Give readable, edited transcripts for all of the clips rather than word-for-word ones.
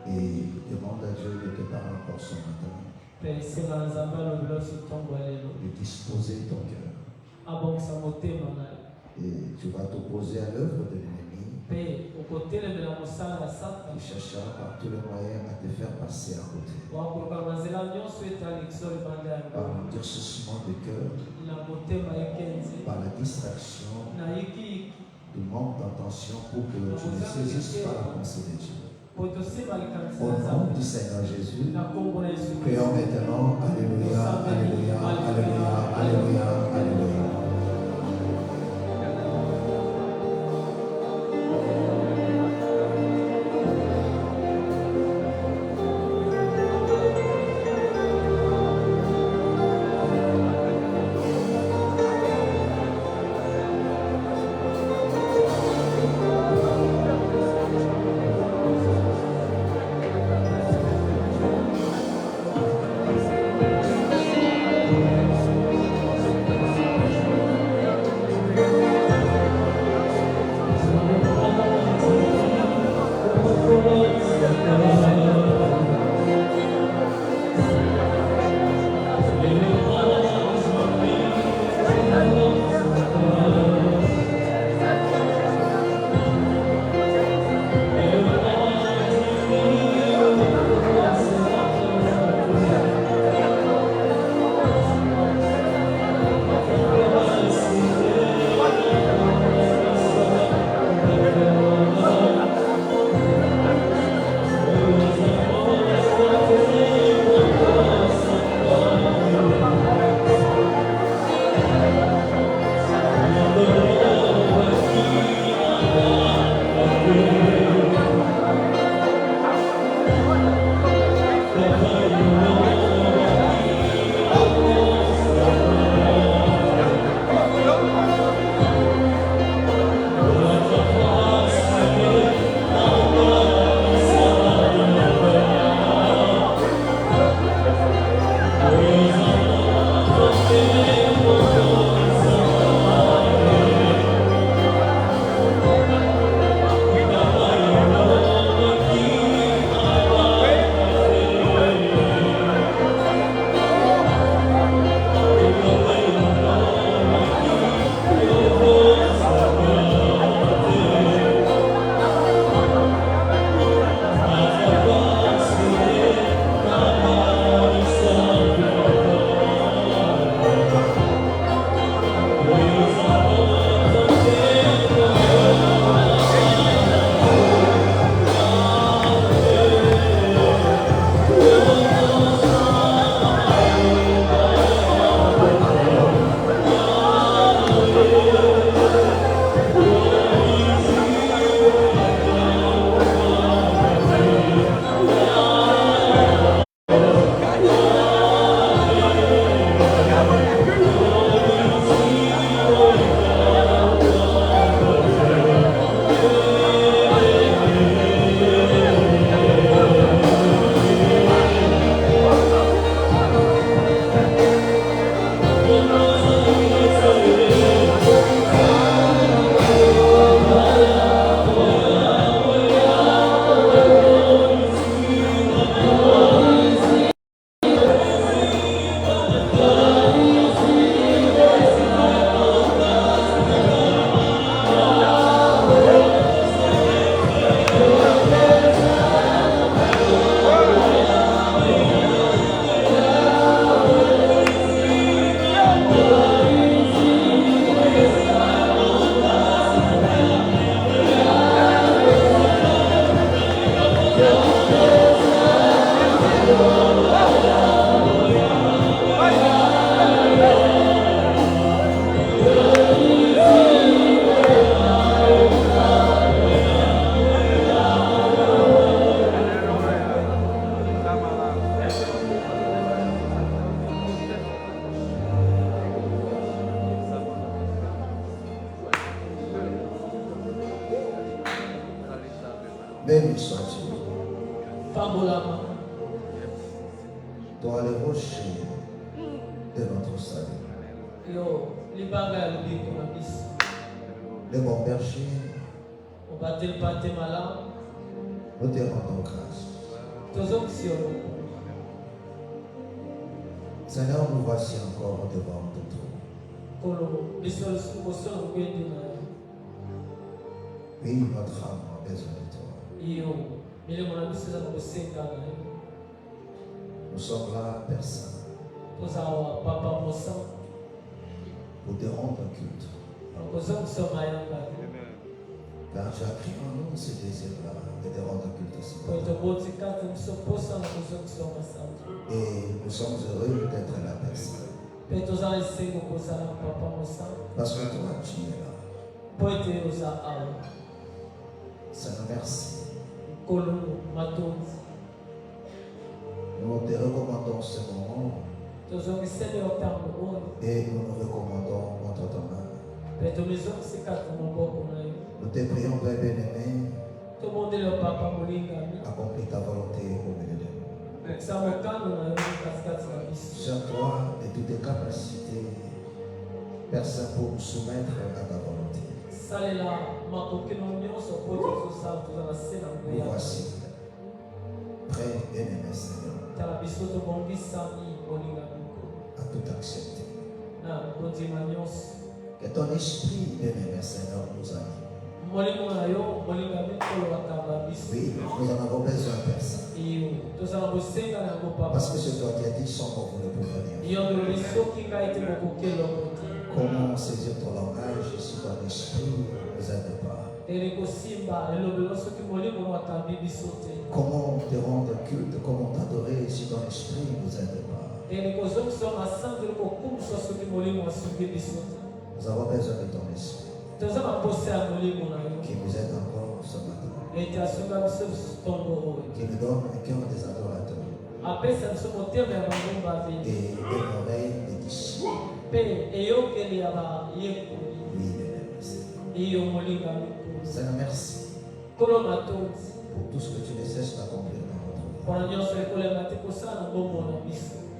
Et demande à Dieu de te parler encore ce matin. De disposer ton cœur. Et tu vas t'opposer à l'œuvre de l'ennemi qui cherchera par tous les moyens à te faire passer à côté. Par le durcissement de cœur, par la distraction, du manque d'attention pour que tu ne saisisses pas la pensée de Dieu. Au nom du Seigneur Jésus, prions maintenant. Alléluia, alléluia, alléluia, alléluia, alléluia. Béni sois-tu. Toi le rocher de notre salut. Le bon berger. Nous te rendons grâce. Seigneur, nous voici encore devant ton trône. Oui, notre âme a besoin de toi. Nous sommes là, Père Saint, pour te rendre culte. Car tu as créé en nous ce désir-là de te rendre culte aussi. Et nous sommes heureux d'être là, Père Saint. Parce que toi, tu es là. Seigneur, merci. Nous te recommandons ce moment. Et nous nous recommandons contre ton main. Nous te prions, Père bien-aimé, accomplis ta volonté au milieu de nous. Sers-toi de toutes tes capacités, Père Saint, pour nous soumettre à ta volonté. Nous voici prêts, bien-aimé Seigneur, à tout accepter. Que ton esprit, bien-aimé Seigneur, nous anime. Oui, nous en avons besoin, Père Saint. Parce que c'est toi qui as dit sans mot vous ne pouvez rien. Comment saisir ton langage si ton esprit ne nous aide pas? Comment te rendre culte, comment t'adorer si ton esprit ne nous aide pas? Nous avons besoin de ton esprit qui nous aide encore ce matin, qui nous donne un cœur des adorateurs et une oreille des disciples. Oui, Seigneur, merci pour tout ce que tu ne cesses d'accomplir dans notre vie.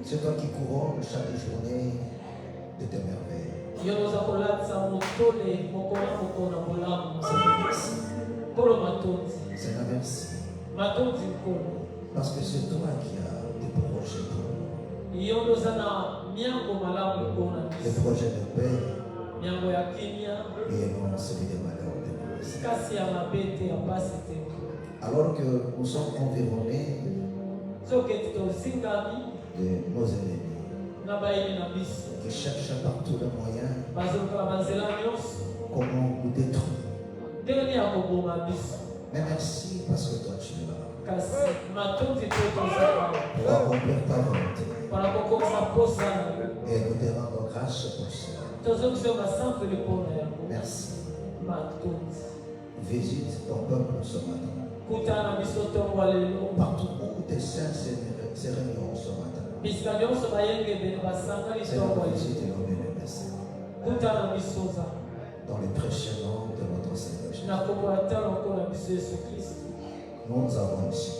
C'est toi qui couronnes chaque journée de tes merveilles. Seigneur, merci. Seigneur, merci. Parce que c'est toi qui as des projets pour nous. Des projets de paix et non celui de malheur de nous. Alors que nous sommes environnés de nos ennemis qui cherchent partout le moyen comment nous détruire. Mais merci parce que toi tu es là pour accomplir ta volonté. Et nous te rendons grâce pour cela. Merci. Visite ton peuple ce matin. Partout où tes saints se réuniront ce matin. Seigneur, visite nos bien-aimés. Dans le précieux nom de notre Seigneur Jésus. Nous avons ici.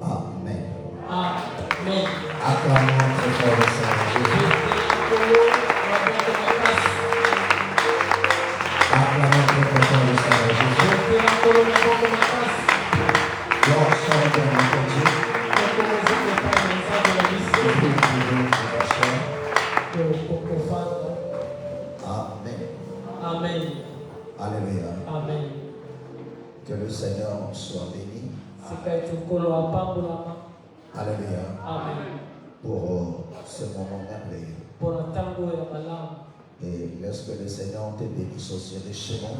Amen. Amen. Acclamons très fort le Seigneur Jésus. Acclamons très fort le Seigneur Jésus. Gloire soit à notre Dieu. Amen. Amen. Alléluia. Amen. Que le Seigneur soit béni. Alléluia. Amen. Pour ce moment merveilleux. Et lorsque le Seigneur te bénisse aussi richement,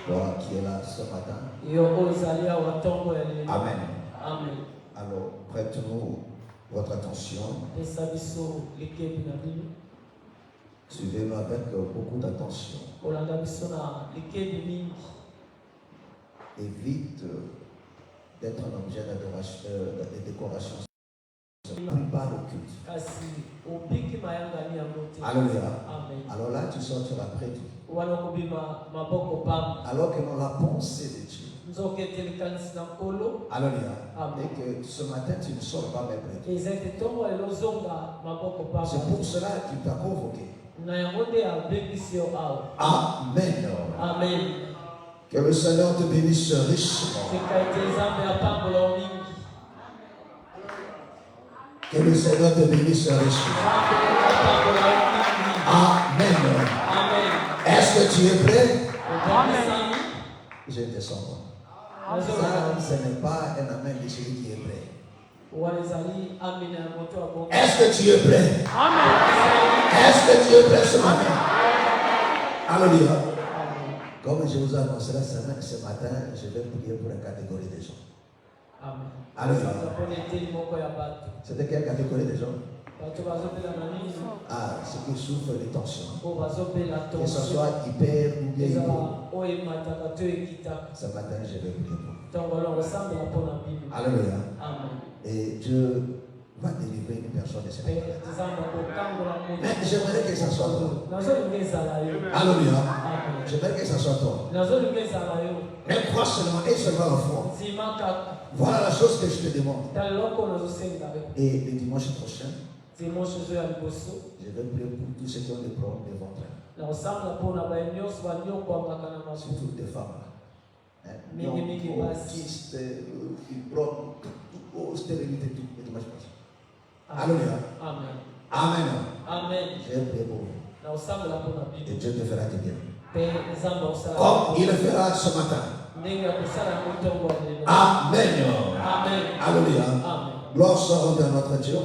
toi qui es là ce matin. Amen. Amen. Alors, prête-nous votre attention. Suivez-nous avec beaucoup d'attention. Évite d'être un objet d'adoration, de décoration. Pas au culte. Alléluia. Alors là, tu sortiras près de Dieu. Alors que dans la pensée de Dieu. Alléluia. Et que ce matin, tu ne sors pas même près de Dieu. C'est pour cela qu'il t'a convoqué. Amen. Amen. Que le Seigneur te bénisse richement. Que le Seigneur te bénisse richement. Amen. Est-ce que tu es prêt? Amen. Je descends. Ça, ce n'est pas un amen de celui qui est prêt. Est-ce que tu es prêt? Amen. Est-ce que tu es prêt ce matin? Alléluia. Comme je vous ai annoncé ce matin, je vais prier pour une catégorie de gens. Amen. Alléluia. C'est de quelle catégorie de gens? Ah, ceux qui souffrent de tension. Que ce soit hyper ou bien hypo. Ce matin, je vais prier pour vous. Alléluia. Et Dieu va délivrer une personne de cette maladie. Mais j'aimerais que ça soit toi. Alléluia. J'aimerais que ça soit toi. Mais crois seulement et seulement la foi. Voilà la chose que je te demande. Et le dimanche prochain, je vais prier pour tous ceux qui ont des problèmes de ventre. Surtout des femmes. Stérilité, tout le dimanche prochain. Alléluia. Amen. Amen. Amen. Je vais prier pour vous. Et Dieu te fera du bien. Comme il le fera ce matin. Amen. Amen. Alléluia. Amen. Gloire soit rendue à notre Dieu.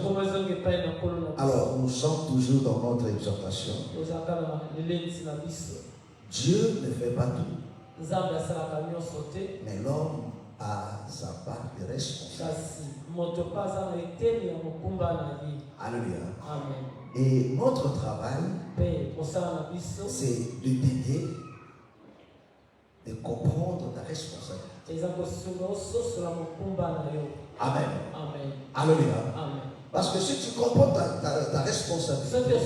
Alors, nous sommes toujours dans notre exhortation. Dieu ne fait pas tout. Mais l'homme a sa part de responsabilité. Alléluia. Amen. Et notre travail, c'est de t'aider, de comprendre ta responsabilité. Amen. Amen. Alléluia. Amen. Parce que si tu comprends ta responsabilité,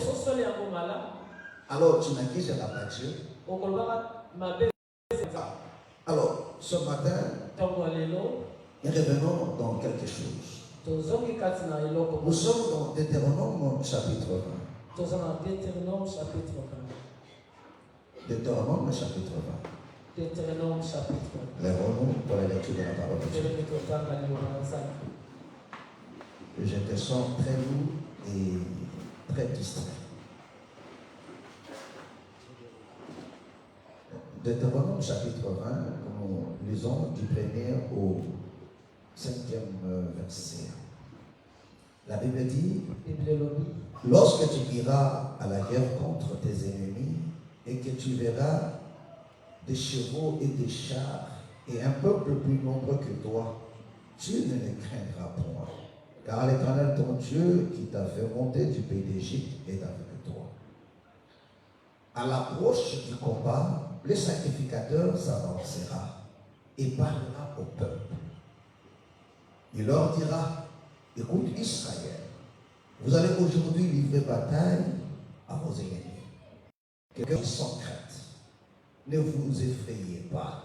alors tu n'acquiseras pas Dieu. Alors, ce matin, revenons dans quelque chose. Nous sommes dans Deutéronome chapitre 20. Deutéronome chapitre 20. Lèvons-nous pour la lecture de la parole de Dieu. Je te sens très lourd et très distrait. Deutéronome chapitre 20, nous lisons du 1er au 5e verset. La Bible dit: lorsque tu iras à la guerre contre tes ennemis et que tu verras des chevaux et des chars et un peuple plus nombreux que toi, tu ne les craindras point, car l'Éternel ton Dieu qui t'a fait monter du pays d'Égypte est avec toi. À l'approche du combat, le sacrificateur s'avancera et parlera au peuple. Il leur dira: écoute Israël, vous allez aujourd'hui livrer bataille à vos ennemis. Quelqu'un sans crainte. Ne vous effrayez pas,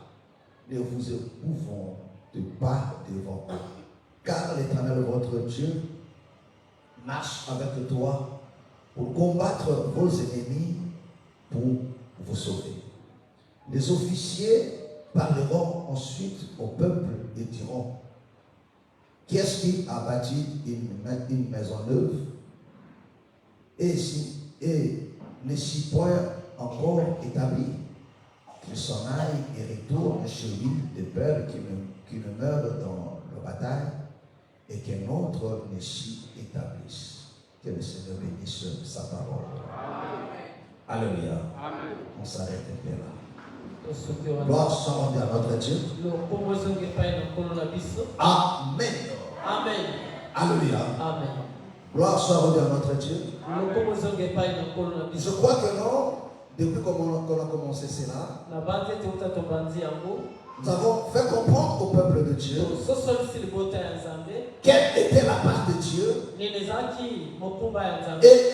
ne vous éprouvons pas devant eux, car l'Éternel votre Dieu marche avec toi pour combattre vos ennemis, pour vous sauver. Les officiers parleront ensuite au peuple et diront: qui est-ce qui a bâti une maison neuve et ne s'y point encore établie? Qu'il s'en aille et retourne chez lui de peur qu'il ne meure dans la bataille et qu'un autre ne s'y établisse. Que le Seigneur bénisse sa parole. Amen. Alléluia. Amen. On s'arrête un peu là. Gloire soit rendue à notre Dieu. Amen. Amen. Alléluia. Amen. Gloire soit rendue à notre Dieu. Je crois que non, depuis qu'on a commencé cela, nous avons fait comprendre au peuple de Dieu quelle était la part de Dieu et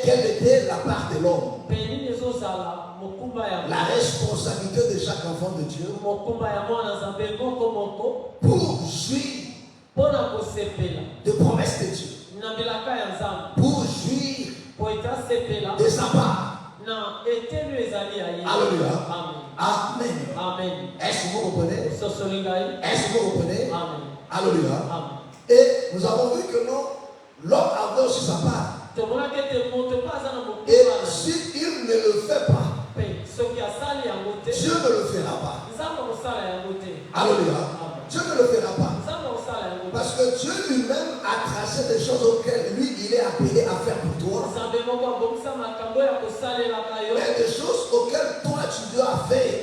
quelle était la part de l'homme. La responsabilité de chaque enfant de Dieu pour jouir de promesses de Dieu, pour jouir de sa part. Alléluia. Amen. Amen. Est-ce que vous comprenez? Est-ce que vous comprenez? Amen. Alléluia. Amen. Et nous avons vu que non, l'homme avait aussi sa part. Et s'il ne le fait pas, Dieu ne le fera pas. Alléluia. Dieu ne le fera pas. Parce que Dieu lui-même a tracé des choses auxquelles lui, il est appelé à faire pour toi. Mais des choses auxquelles toi, tu dois faire.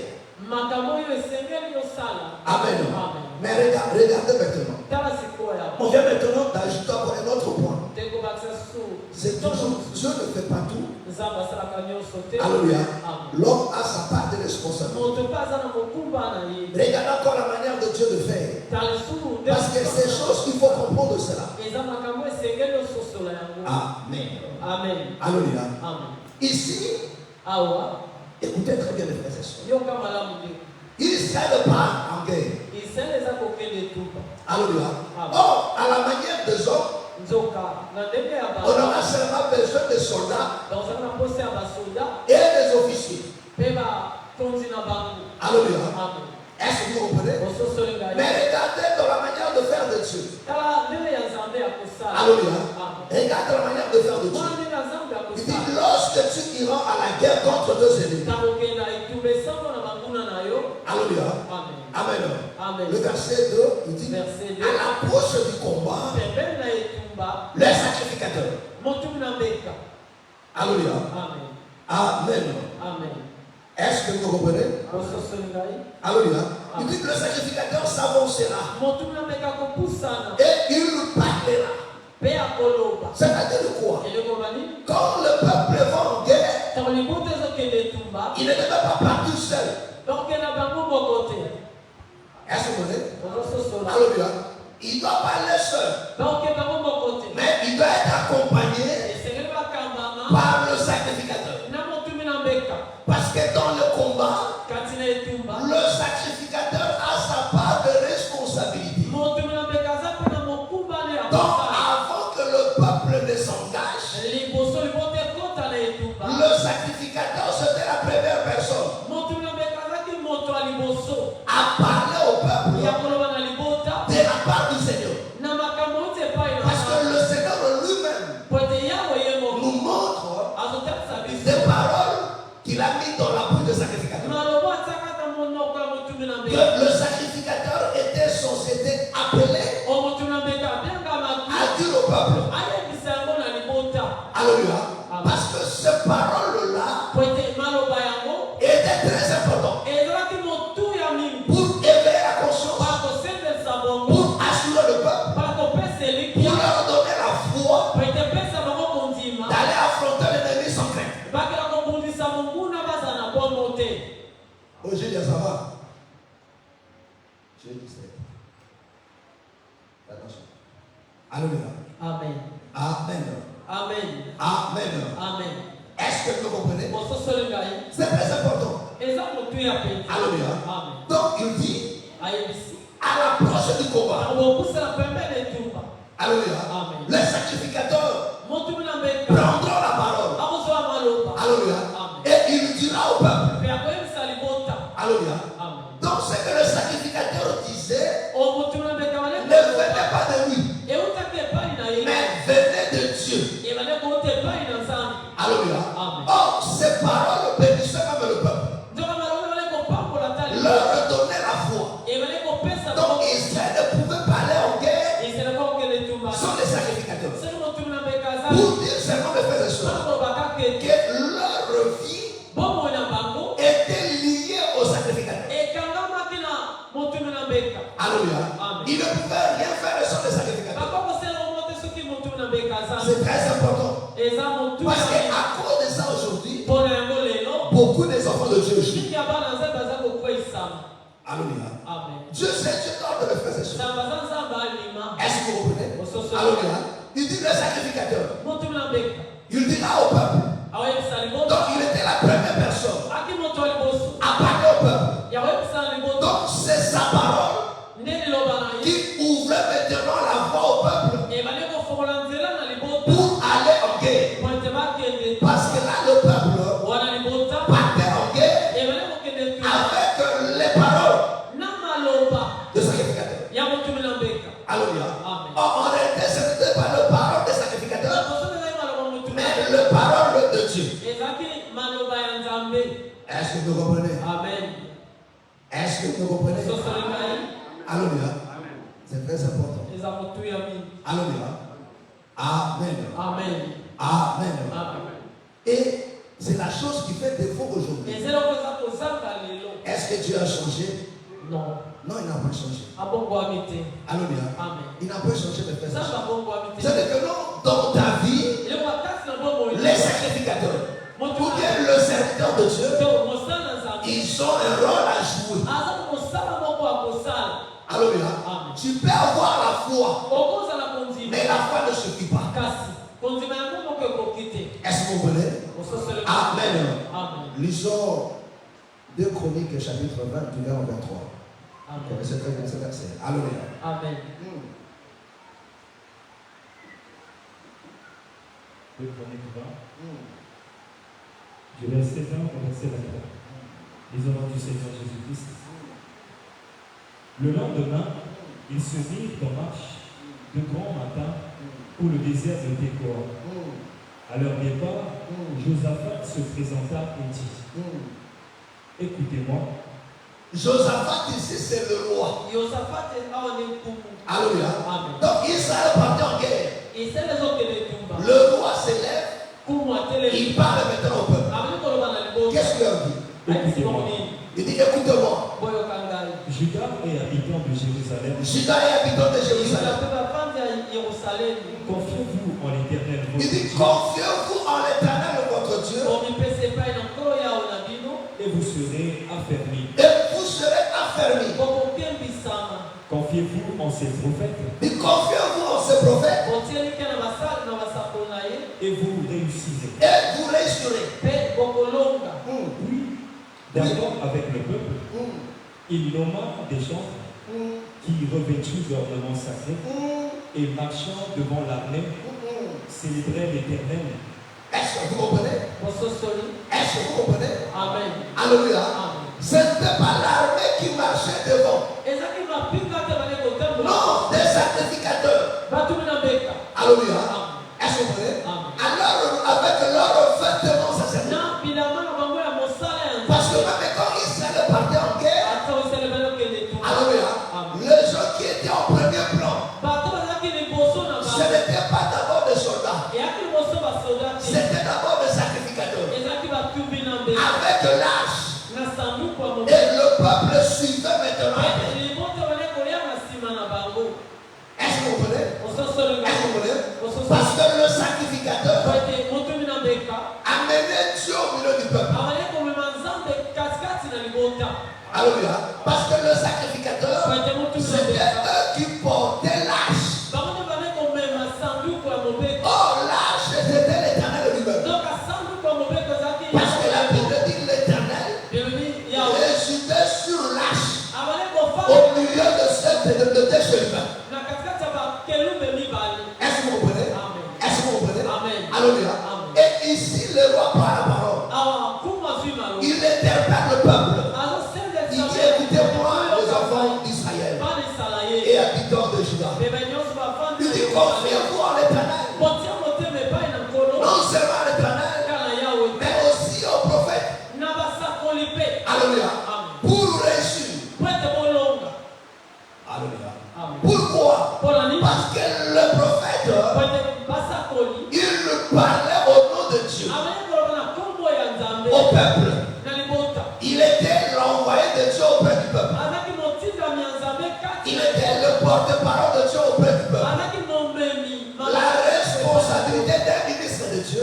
Amen. Mais regardez maintenant. On vient maintenant d'ajouter encore un autre point. C'est toujours, Dieu ne fait pas tout. Alléluia. L'homme a sa part de responsabilité. Regardez encore la manière de Dieu de faire. Parce que ces choses, il faut comprendre cela. Amen. Amen. Alléluia. Amen. Ici, écoutez très bien les frères et sœurs. Il ne sert pas en guerre. Alléluia. Or, à la manière des hommes, on aura seulement besoin de soldats et des officiers. Alléluia. Est-ce que vous comprenez? Mais regardez dans la manière de faire de Dieu. Alléluia. Regardez la manière de faire de Dieu. Il dit, lorsque tu iras à la guerre contre deux ennemis. Alléluia. Amen. Amen. Le verset 2, il dit, à l'approche du combat, les sacrificateurs. Alléluia. Amen. Amen. Est-ce que vous comprenez? Alléluia. Il dit que le sacrificateur s'avancera et il parlera. C'est-à-dire quoi? Quand le peuple va en guerre, il ne devait pas partir seul. Est-ce que vous comprenez? Alléluia. Il doit parler seul. Mais il doit être accompagné par le sacrificateur. Parce que dans le combat, le sacrificateur a sa part de responsabilité. Donc avant que le peuple ne s'engage, le sacrificateur, c'était la première personne à parler au peuple de la part du Seigneur. Parce que le Seigneur lui-même nous montre des paroles qu'il a mis dans la bouche du sacrificateur. Que le sacrificateur était censé être appelé à dire au peuple. Alléluia. Parce que ces paroles-là étaient très importantes pour éveiller la conscience, pour assurer le peuple, pour leur donner la foi d'aller affronter l'ennemi sans crainte. Aujourd'hui, ça va. J'ai dit ça. Attention. Alléluia. Amen. Amen. Amen. Amen. Amen. Est-ce que vous comprenez? C'est très important. Alléluia. Donc il dit à l'approche du combat. Alléluia. Les sacrificateurs prendront la parole. Alléluia. Et il dira au peuple. Alléluia. Donc ce que le sacrificateur disait, ne venait pas de lui, mais venait de Dieu. Alléluia. Or, ces paroles bénissaient même le peuple. Leur donnaient la foi. Donc Israël ne pouvait parler en guerre sans les sacrificateurs. Pour dire seulement mes frères et sœurs que leur vie était liée aux sacrificateurs. Alléluia. Ils ne pouvaient rien faire sans les sacrificateurs. C'est très important. Parce qu'à cause de ça aujourd'hui, beaucoup des enfants de Dieu jouent. Alléluia. Dieu sait, Dieu donne le frères et sœurs. Est-ce que vous comprenez? Alléluia. Il dit le sacrificateur. Il dira au peuple. Donc il était la première personne à parler au peuple. Donc c'est sa parole qui ouvrait maintenant la voie au peuple pour aller en guerre. Parce que là le peuple partait en guerre avec Est-ce que vous comprenez? Amen. Est-ce que vous comprenez? Alléluia. C'est très important. Alléluia. Amen. Amen. Amen. Amen. Et c'est la chose qui fait défaut aujourd'hui. Est-ce que Dieu a changé? Non. Non, il n'a pas changé. Alléluia. Amen. Il n'a pas changé de faire ça. C'est-à-dire que non, dans ta vie, les sacrificateurs, ou bien le serviteur de Dieu, ils ont un rôle à jouer. Alléluia. Tu peux avoir la foi, mais la foi ne suffit pas. Est-ce que vous comprenez? Amen. Lisons 2 Chroniques chapitre 20, du verset 23. Vous connaissez très bien ce verset. Alléluia. Amen. 2 Chroniques 20, du verset 20 au verset 23. Les hommes du Seigneur Jésus-Christ. Le lendemain, ils se mirent en marche de grand matin pour le désert de Técor. À leur départ, Josaphat se présenta et dit: Écoutez-moi. Josaphat ici, c'est le roi. Alléluia. Donc Israël partait en guerre. Le roi s'élève. Il parle maintenant au peuple. Qu'est-ce qu'il leur dit? Écoutez-moi. Il dit: écoutez-moi. Judas et habitants de Jérusalem. Judas et habitants de Jérusalem. Confiez-vous en l'Éternel votre Il dit: Dieu. confiez-vous en l'Éternel votre Dieu. Et vous serez affermis. Et vous serez affermis. Confiez-vous en ses prophètes. Et confiez-vous en ces prophètes. Et vous réussirez. Et vous réussirez. Oui. D'accord avec le peuple. Il nomma des gens qui revêtus d'ornements sacrés et marchant devant l'armée célébraient l'Éternel. Est-ce que vous comprenez? Est-ce que vous comprenez? Amen. Alléluia. Ce n'était pas l'armée qui marchait devant. Non, des sacrificateurs. Alléluia. Est-ce que vous comprenez? Alors, avec leur vêtement, ça c'est bien. Parce que même quand Israël partait en guerre, alléluia, les gens qui étaient en premier plan, ce n'était pas d'abord des soldats, c'était d'abord des sacrificateurs. Avec l'âge, et le peuple suivait maintenant. Est-ce que vous comprenez? Est-ce que vous comprenez? Parce que le sacrificateur amenait Dieu au milieu du peuple. Alléluia. Parce que le sacrificateur, c'était eux qui portaient l'âge. Or, l'âge, c'était l'Éternel lui-même. Parce que la Bible dit l'Éternel résidait sur l'âge au milieu de tes chemins. Est-ce que vous comprenez? Est-ce que vous comprenez? Alléluia. Et ici, le roi prend la parole. Il interpelle le peuple. Il dit: écoutez-moi, les enfants d'Israël et habitants de Juda. Il dit: confiez-vous en l'Éternel. Non seulement à l'Éternel, mais aussi aux prophètes. Alléluia. Pour réussir. Alléluia. Pourquoi? Parce que le prophète, il parlait au nom de Dieu au peuple. Il était l'envoyé de Dieu auprès du peuple. Il était le porte-parole de Dieu auprès du peuple. La responsabilité d'un ministre de Dieu,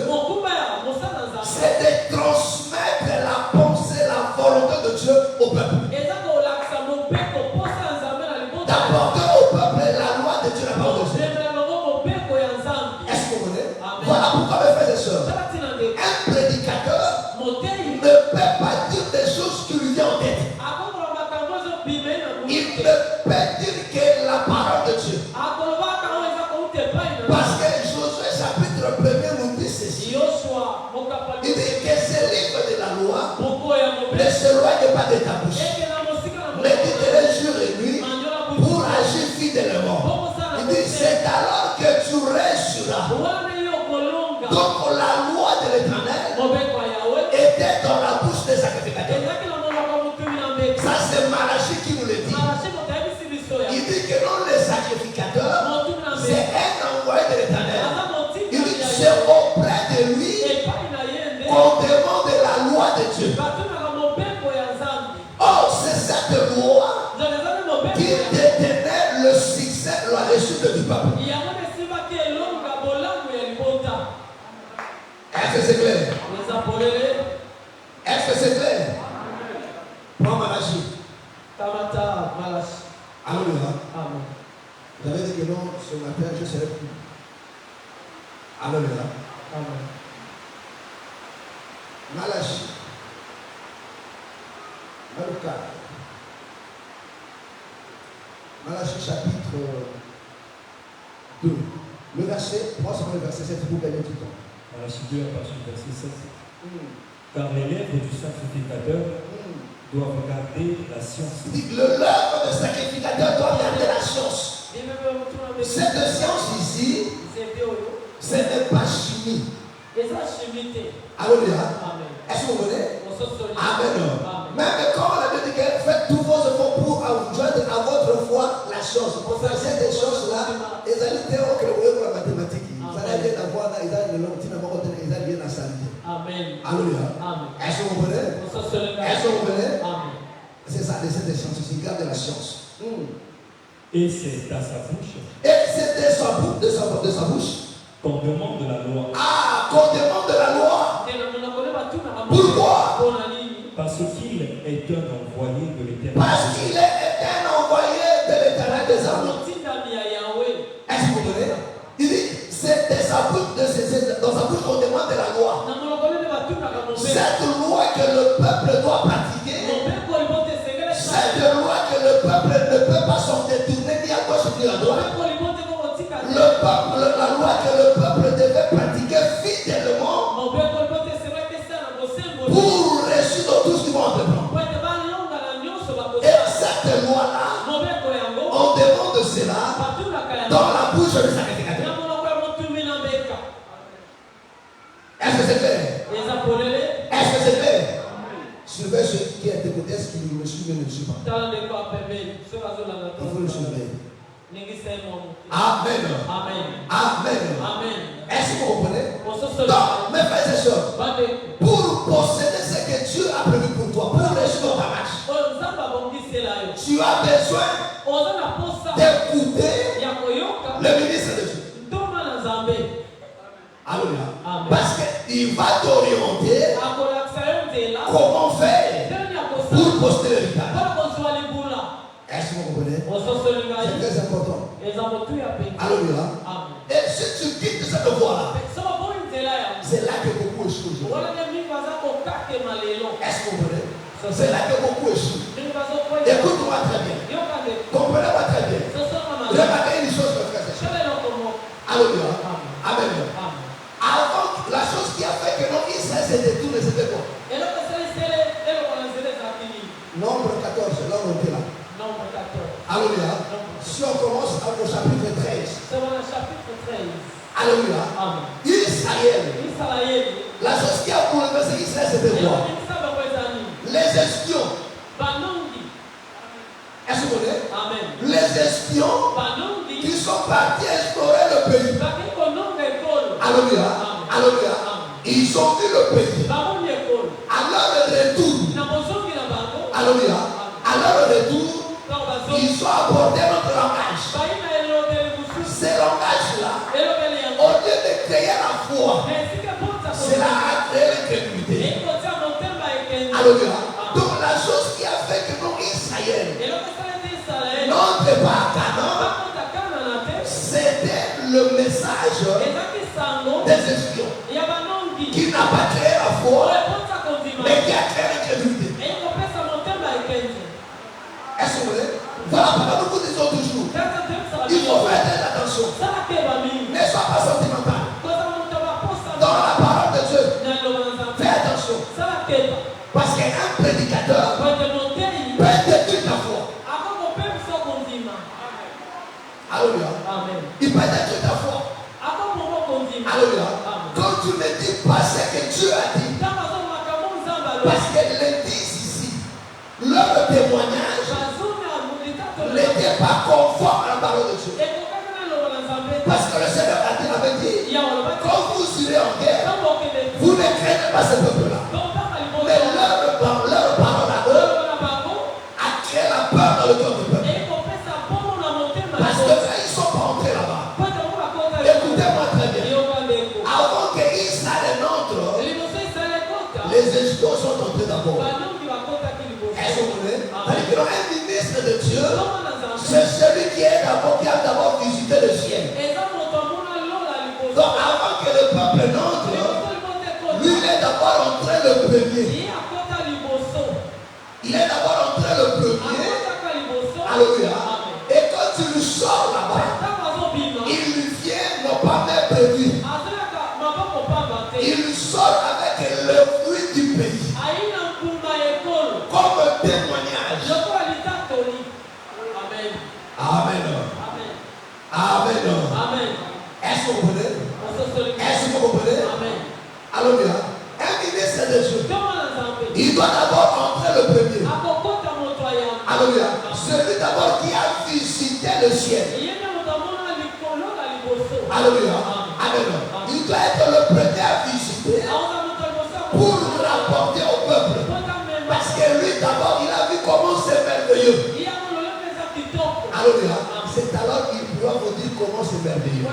c'est de transmettre la pensée, la volonté de Dieu au peuple. D'apporter au peuple la loi de Dieu, la parole de Dieu. Est-ce que vous comprenez? Voilà pourquoi, mes frères et sœurs, un prédicateur ne peut pas dire des choses qui lui viennent en tête. Il ne peut dire que la parole de Dieu. Parce que Josué chapitre 1er nous dit ceci. Il dit que ce livre de la loi ne s'éloigne pas de ta bouche. Médite-le jour et nuit pour agir fidèlement. Il dit: c'est alors que tu réussiras. Donc la loi de l'Éternel était dans la bouche des sacrificateur. Ça, c'est Malachie qui nous le dit. Il dit que non, le sacrificateur, c'est un envoyé de l'Éternel. Il dit que c'est auprès de lui qu'on demande la loi de Dieu. Or, c'est cette loi qui détenait le succès, la réussite du peuple. Est-ce que c'est clair? Est-ce que c'est clair? Prends Malachie. Alléluia. Vous avez dit que non, ce matin, je serai plus. Alléluia. Malachie. Malachie chapitre 2. Le verset, moi c'est le verset 7 pour gagner du temps. Malachie 2 à partir du verset 7. Car les lèvres du sacrificateur doivent garder la science. Le lèvre du sacrificateur doit garder la science. Cette science ici, ce n'est pas chimie. Alléluia. Est-ce que vous voulez? Amen. Même quand la Bible dit que faites tous vos efforts pour joindre à votre foi la science. Pour faire cette chose-là, ils allaient dire que vous la mathématique. Vous allez bien avoir là, ils allaient bien à saluer. Amen. Alléluia. Est-ce que vous voulez? Est-ce que vous voulez? C'est ça, cette science ici. Garde la science. Et c'est à sa bouche. Et c'est de sa bouche. Qu'on demande de la loi. Ah, qu'on demande de la loi. Pourquoi? Parce qu'il est un envoyé de l'Éternel. Parce qu'il est un envoyé de l'Éternel des armées. Est-ce que vous voulez? Il dit, c'est dans sa bouche qu'on demande de la loi. Cette loi que le peuple doit pratiquer. Cette loi que le peuple ne peut pas s'en détourner ni à gauche ni à droite. La loi que le peuple devait pratiquer fidèlement pour réussir tout ce qu'ils vont entreprendre. Et cette loi-là, on demande cela dans la bouche du sacrificateur. Est-ce que c'est clair? Est-ce que c'est clair? Surveille ceux qui est écouté, est-ce qu'il me suit ou ne me suit pas? Il faut le surveiller. Amen. Amen. Est-ce que vous comprenez? Donc, mes frères et sœurs, pour posséder ce que Dieu a prévu pour toi, pour réussir dans ta marche, tu as besoin d'écouter le ministre de Dieu. Alléluia. Parce qu'il va t'orienter comment faire pour posséder l'héritage. Est-ce que vous comprenez? C'est très important. Alléluia. Et si tu quittes cette voie-là, c'est là que beaucoup échouent. Est-ce que vous comprenez? C'est là que beaucoup échouent. Écoute-moi très bien. Comprenez-moi très bien. Remarquez une chose, mes frères et sœurs. Alléluia. Amen. Avant, la chose qui a fait que non, Israël s'est détourné, c'était quoi? Nombre 14, là on était là. Alléluia. Si on commence au chapitre 13. Alléluia. Israël. La chose qui a bouleversé Israël, c'était quoi? Les espions. Est-ce que vous voyez? Les espions qui sont partis explorer le pays. Alléluia. Alléluia. Ils ont vu le pays. À leur retour. Alléluia. À leur retour, ils ont abordé notre langage. Ces langages-là, au lieu de créer la foi, cela a créé l'incrédulité. Alléluia. Donc la chose qui a fait que nous, Israël, n'entre pas à Canaan, c'était le message des espions qui n'a pas créé la foi, mais qui a créé l'incrédulité. Est-ce que vous voulez? Voilà pourquoi nous vous disons toujours, il faut faire très attention. Ne sois pas sentimental. Dans la parole de Dieu, fais attention. Parce qu'un prédicateur peut détruire ta foi. Alléluia. Il peut détruire ta foi. Alléluia. Quand tu ne dis pas ce que Dieu a dit, parce que les pas conforme à la parole de Dieu. Parce que le Seigneur avait dit, quand vous irez en guerre, vous ne craignez pas ce peuple-là. Mais leur parole à eux a créé la peur dans le cœur du peuple. Parce que quand ils ne sont pas entrés là-bas, écoutez-moi très bien, avant qu'Israël n'entre, les espions sont entrés d'abord. Est-ce que vous voulez? C'est-à-dire qu'un ministre de Dieu, c'est celui qui a d'abord visité le ciel. Donc avant que le peuple n'entre, lui il est d'abord entré le premier. Il est d'abord entré le premier. Alléluia. Et quand tu lui sors là-bas, il lui vient non pas même prévu. Il lui sort avec le fruit du pays. Comme témoignage. Amen. Amen. Amen. Est-ce que vous comprenez? Est-ce que vous comprenez? Alléluia. Un ministre de Dieu, il doit d'abord entrer le premier. Alléluia. Celui d'abord qui a visité le ciel. Alléluia. Amen. Il doit être le premier à visiter pour rapporter au peuple. Parce que lui d'abord, il a vu comment c'est merveilleux. Alléluia. C'est alors qu'il doit vous dire comment c'est merveilleux.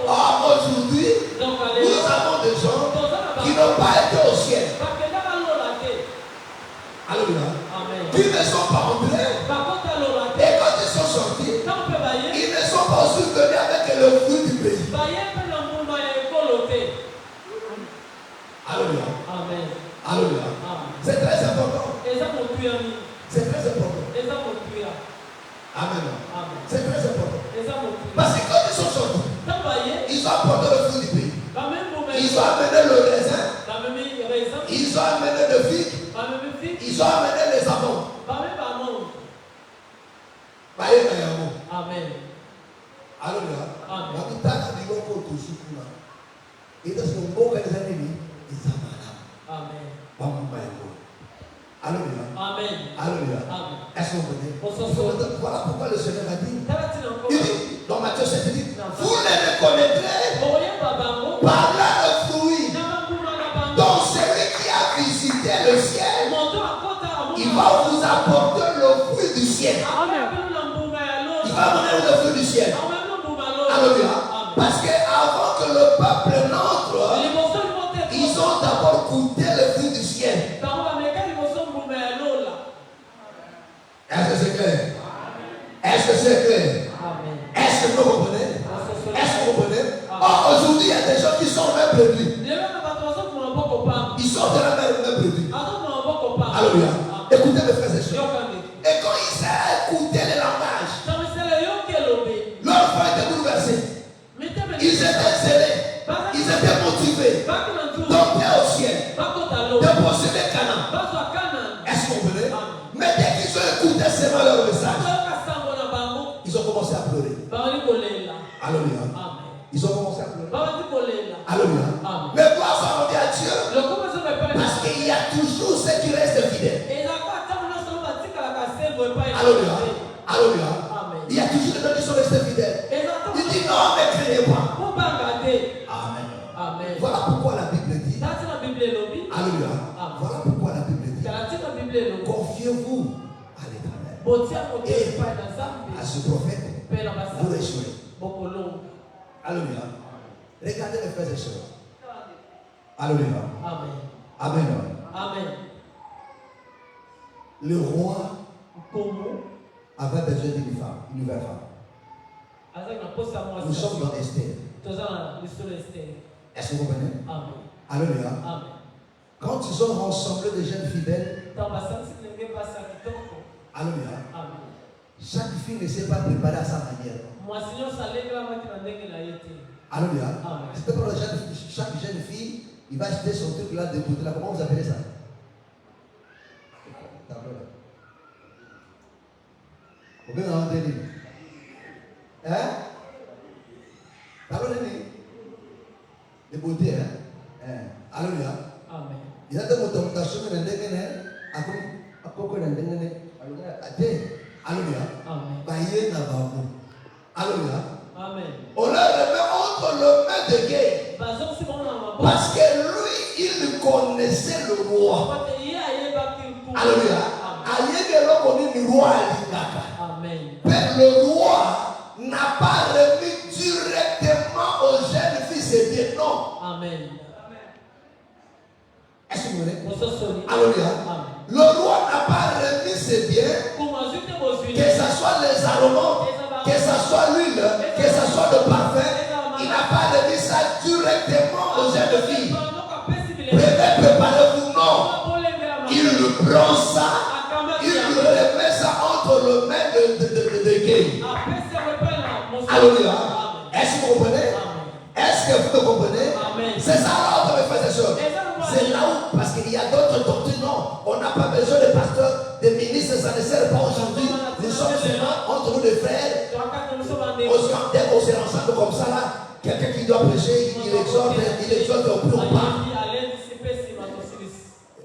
Or, aujourd'hui, nous avons des gens qui n'ont pas été au ciel. Alléluia. Qui ne sont pas entrés. Et quand ils sont sortis, ils ne sont pas souvenus avec le fruit du pays. Alléluia. Alléluia. C'est très important. C'est très important. Amen. C'est très important. Parce que quand ils sont sortis, ils ont apporté le fruit du pays. Ils ont amené le raisin. Ils ont amené le figue. Ils ont amené les amandes. Amen. Alléluia. Alléluia. Amen. Alléluia. Est-ce que vous comprenez? Voilà pourquoi le Seigneur a dit. Il dit, dans Matthieu 7, il dit, vous les reconnaîtrez par leurs fruits. Donc celui qui a visité le ciel, il va vous apporter le fruit du ciel. Il va amener le fruit du ciel. Alléluia. Parce qu'avant que le peuple n'entre, ils ont d'abord goûté le fruit du ciel. Est-ce que c'est clair? Est-ce que c'est clair? Est-ce que vous comprenez? Est-ce que vous comprenez? Aujourd'hui, il y a des gens qui sont même prévenus. Ils sont de la même prévenus. Alléluia. Écoutez mes frères et sœurs. Et quand ils ont écouté les langages, leur foi était bouleversée. Ils étaient zélés. Ils étaient motivés. D'entrer au ciel. De posséder Canaan. Est-ce que vous comprenez? Mais dès qu'ils ont écouté seulement leur message, ils ont commencé à pleurer. Alléluia. Ils ont commencé à pleurer. Alléluia. Mais gloire soit rendue à Dieu. Parce qu'il y a toujours ceux qui restent fidèles. Alléluia. Alléluia. Il y a toujours des gens qui sont restés fidèles. Il dit non, ne craignez pas. Amen. Voilà pourquoi la Bible dit. Alléluia. Voilà pourquoi la Bible dit. Confiez-vous à l'Éternel et à ce prophète, vous échouez. Alléluia. Regardez les frères et sœurs. Alléluia. Amen. Amen. Le roi avait besoin d'une femme, une nouvelle femme. Nous sommes dans Esther. Est-ce que vous comprenez? Alléluia. Quand ils ont rassemblé des jeunes fidèles, alléluia. Chaque fille ne s'est pas préparée à sa manière. Alléluia. C'était pour chaque jeune fille, il va acheter son truc là de côté là. Comment vous appelez ça? Vous pouvez m'en dire. Hein? Tableau de beauté, hein? Alléluia. Amen. Il y a des mots de chemin de dégainer. Alléluia. Alléluia. Amen. On le remet entre les mains de Gué. Parce que lui, il connaissait le roi. Alléluia. Amen. Mais le roi n'a pas remis directement au jeune fils et bien non. Amen. Est-ce que vous voulez? Alléluia. Le roi n'a pas remis ses biens, que ce soit les arômes, que ce soit l'huile, que ce soit le parfum. Il n'a pas remis ça directement aux jeunes filles. Préparez-vous, non. Il prend ça, il remet ça entre les mains de Gué. Alléluia. Est-ce que vous comprenez? Est-ce que vous me comprenez? C'est ça l'ordre, mes frères et sœurs. C'est là où, parce qu'il y a d'autres doctrines, non. On n'a pas besoin de pasteurs, de ministres, ça ne sert pas aujourd'hui. Nous sommes seulement entre nous des frères. Dès qu'on s'est ensemble comme ça, là, quelqu'un qui doit prêcher, il exhorte au plus haut pas.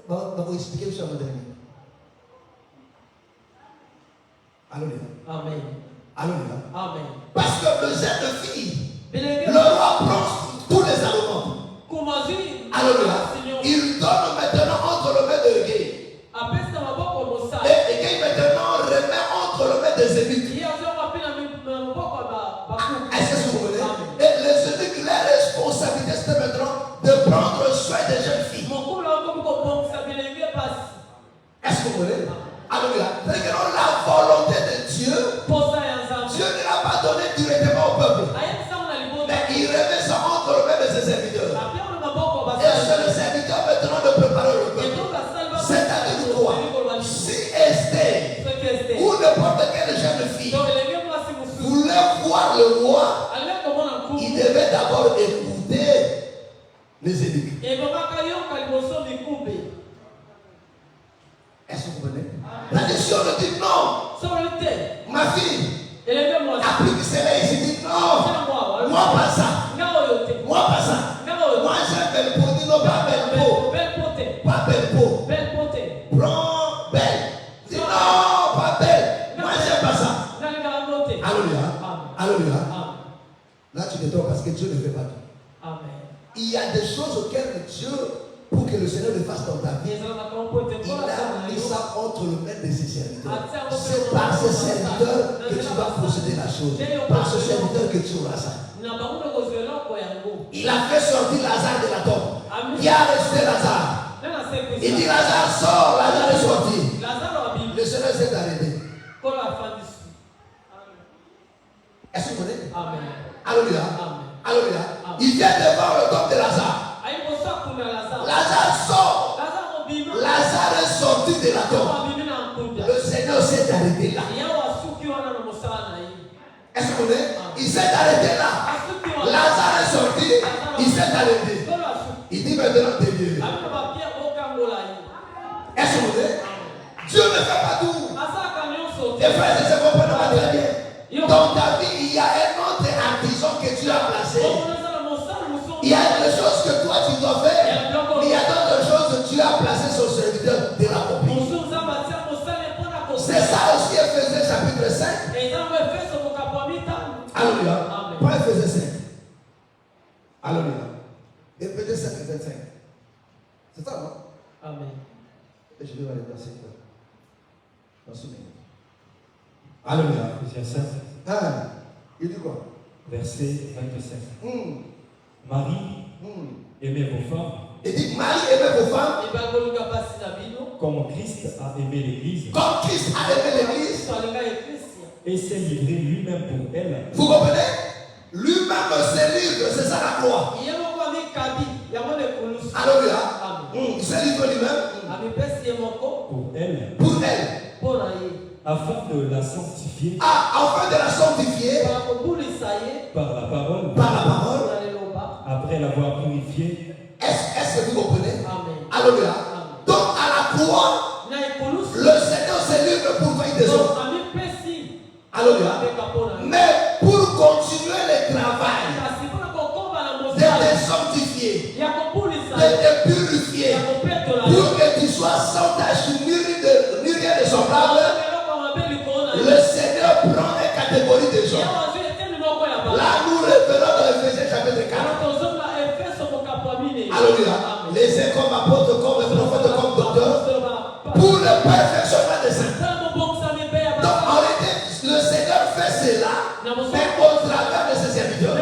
Donc, vous expliquez ça à mon dernier. Alléluia. Amen. Alléluia. Amen. Parce que le jeune fille, le roi prend tous les aliments. Alléluia. Il donne maintenant entre les mains de Gué. Et Gué maintenant remet entre les mains des émites. Est-ce que vous voulez? Et les émites, leur responsabilité, c'est maintenant de prendre soin des jeunes filles. Est-ce que vous voulez? Alléluia. C'est que la volonté de Dieu, Dieu ne l'a pas donné directement au peuple. Mais il remet ça entre les mains de ses serviteurs. Et c'est le serviteur maintenant de préparer le peuple. C'est-à-dire quoi? Si Esther ou n'importe quelle jeune fille voulait voir le roi, il devait d'abord écouter les édicts. Est-ce que vous comprenez? La décision ne dit non. Ma fille, applique cela ici. Dit non. Moi pas ça. Moi pas ça. Moi j'aime belle peau. Dis non, pas belle peau. Pas belle peau. Prends belle. Dis non, pas belle. Moi j'aime pas ça. Alléluia. Alléluia. Là tu te trompes parce que Dieu ne fait pas tout. Amen. Il y a des choses auxquelles Dieu, pour que le Seigneur le fasse dans ta vie, il a mis ça entre les mains de ses serviteurs. C'est par ses serviteurs que tu vas posséder la chose. Par ce serviteur que tu auras ça. Il a fait sortir Lazare de la tombe. Il a resté Lazare. Il dit Lazare sort, Lazare est sorti. Le Seigneur s'est arrêté. Est-ce que vous connaissez? Alléluia. Alléluia. Il vient de voir le corps de Lazare. Lazare sort. Lazare est sorti de la tombe. Le Seigneur s'est arrêté là. Est-ce que vous voulez? Il s'est arrêté là. Lazare est sorti. Il s'est arrêté. Il dit maintenant t'es guéri. Est-ce que vous voulez? Dieu ne fait pas tout. Les frères et sœurs comprennent pas très bien. Dans ta vie, il y a un autre artisan que tu as placé. Il y a des choses que toi tu dois faire. Mais il y a d'autres choses que tu as placées sur le serviteur de l'accomplir. C'est ça aussi Ephésiens chapitre 5. Alléluia. Pas Ephésiens 5. Alléluia. Ephésiens 5, 25. C'est ça, non? Amen. Et je vais aller dans cette dans ce minute. Alléluia. Ephésiens 5. Ah, il dit quoi? Verset 25. Marie, aimez vos femmes. Il dit Marie, aimez vos femmes. Comme Christ a aimé l'Église. Comme Christ a aimé l'Église. Et s'est livré lui-même pour elle. Vous comprenez? Lui-même s'est livré, c'est ça la gloire. Alléluia. Il s'est livré lui-même. Pour elle. Pour elle. Afin de la sanctifier. Afin de la sanctifier. Par la parole. Par la parole. Après l'avoir purifiée. Est-ce que vous comprenez? Amen. Alléluia. Donc à la croix, le Seigneur s'est livré pour vaincre des hommes. Alléluia. Mais pour continuer le travail de te sanctifier, de te purifier, pour que tu sois sans tache ni rien de semblable, le Seigneur prend une catégorie de gens. pour le perfectionnement des saints. Donc en réalité, le Seigneur fait cela, mais au travers de ses serviteurs.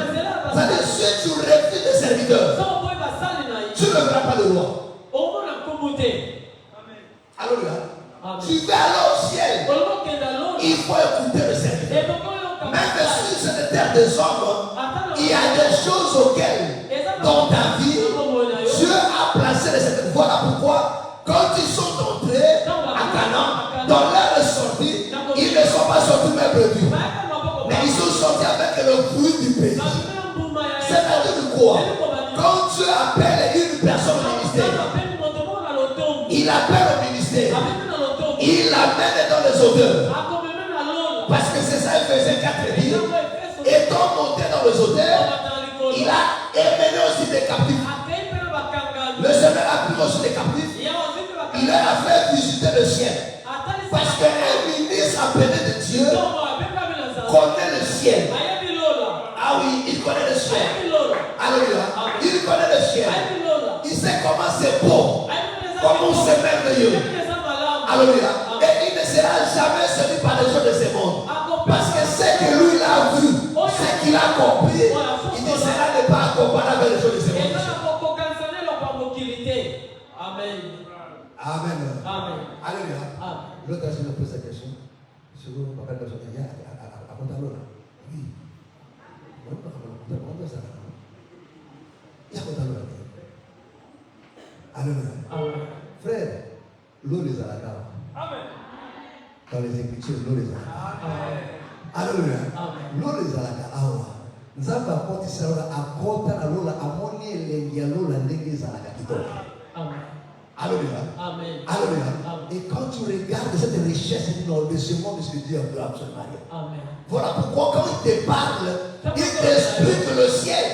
C'est-à-dire, si tu refuses des serviteurs, tu ne verras pas le roi. Alléluia. Tu vas aller au ciel. Il faut écouter le serviteur. Même sur cette terre des hommes, il y a des choses auxquelles, dans ta vie, Dieu a placé les serviteurs. Voilà pourquoi, quand ils sont entrés à Canaan, dans leur sortie, ils ne sont pas sortis même brebis. Mais ils sont sortis avec le fruit du pays. C'est-à-dire quoi? Quand Dieu appelle une personne au ministère, il appelle au ministère, il l'amène dans les odeurs. Parce que c'est ça, Ephésiens 4 dit. Étant monté dans les odeurs, il a émené aussi des captifs. Le Seigneur a pris aussi des captifs. Il leur a fait visiter le ciel. Parce qu'un ministre appelé de Dieu connaît le ciel. Ah oui, il connaît le ciel. Alléluia. Il connaît le ciel. Il sait comment c'est beau. Comment c'est merveilleux. Alléluia. Et il ne sera jamais séduit par les choses de ce monde. Parce que ce que lui il a vu, ce qu'il a compris, il ne sera pas comparable avec les choses de ce monde. Amen. Amen. Amen. Alléluia. L'autre personne me pose cette question. Si vous ne parlez pas de ça, il y a à Contalona. Oui. Il y a Contalona. Alléluia. Frère, l'eau les a la cave. Amen. Dans les Écritures, l'eau les a la cave. Alléluia. L'eau les a la cave. Nous avons apporté ça à l'eau, à mon nez, l'eau, la néglige à la cave. Amen. Alléluia. Amen. Alléluia. Et quand tu regardes cette richesse de ce monde, ce que Dieu a fait absolument rien. Amen. Voilà pourquoi quand il te parle, il t'explique le ciel.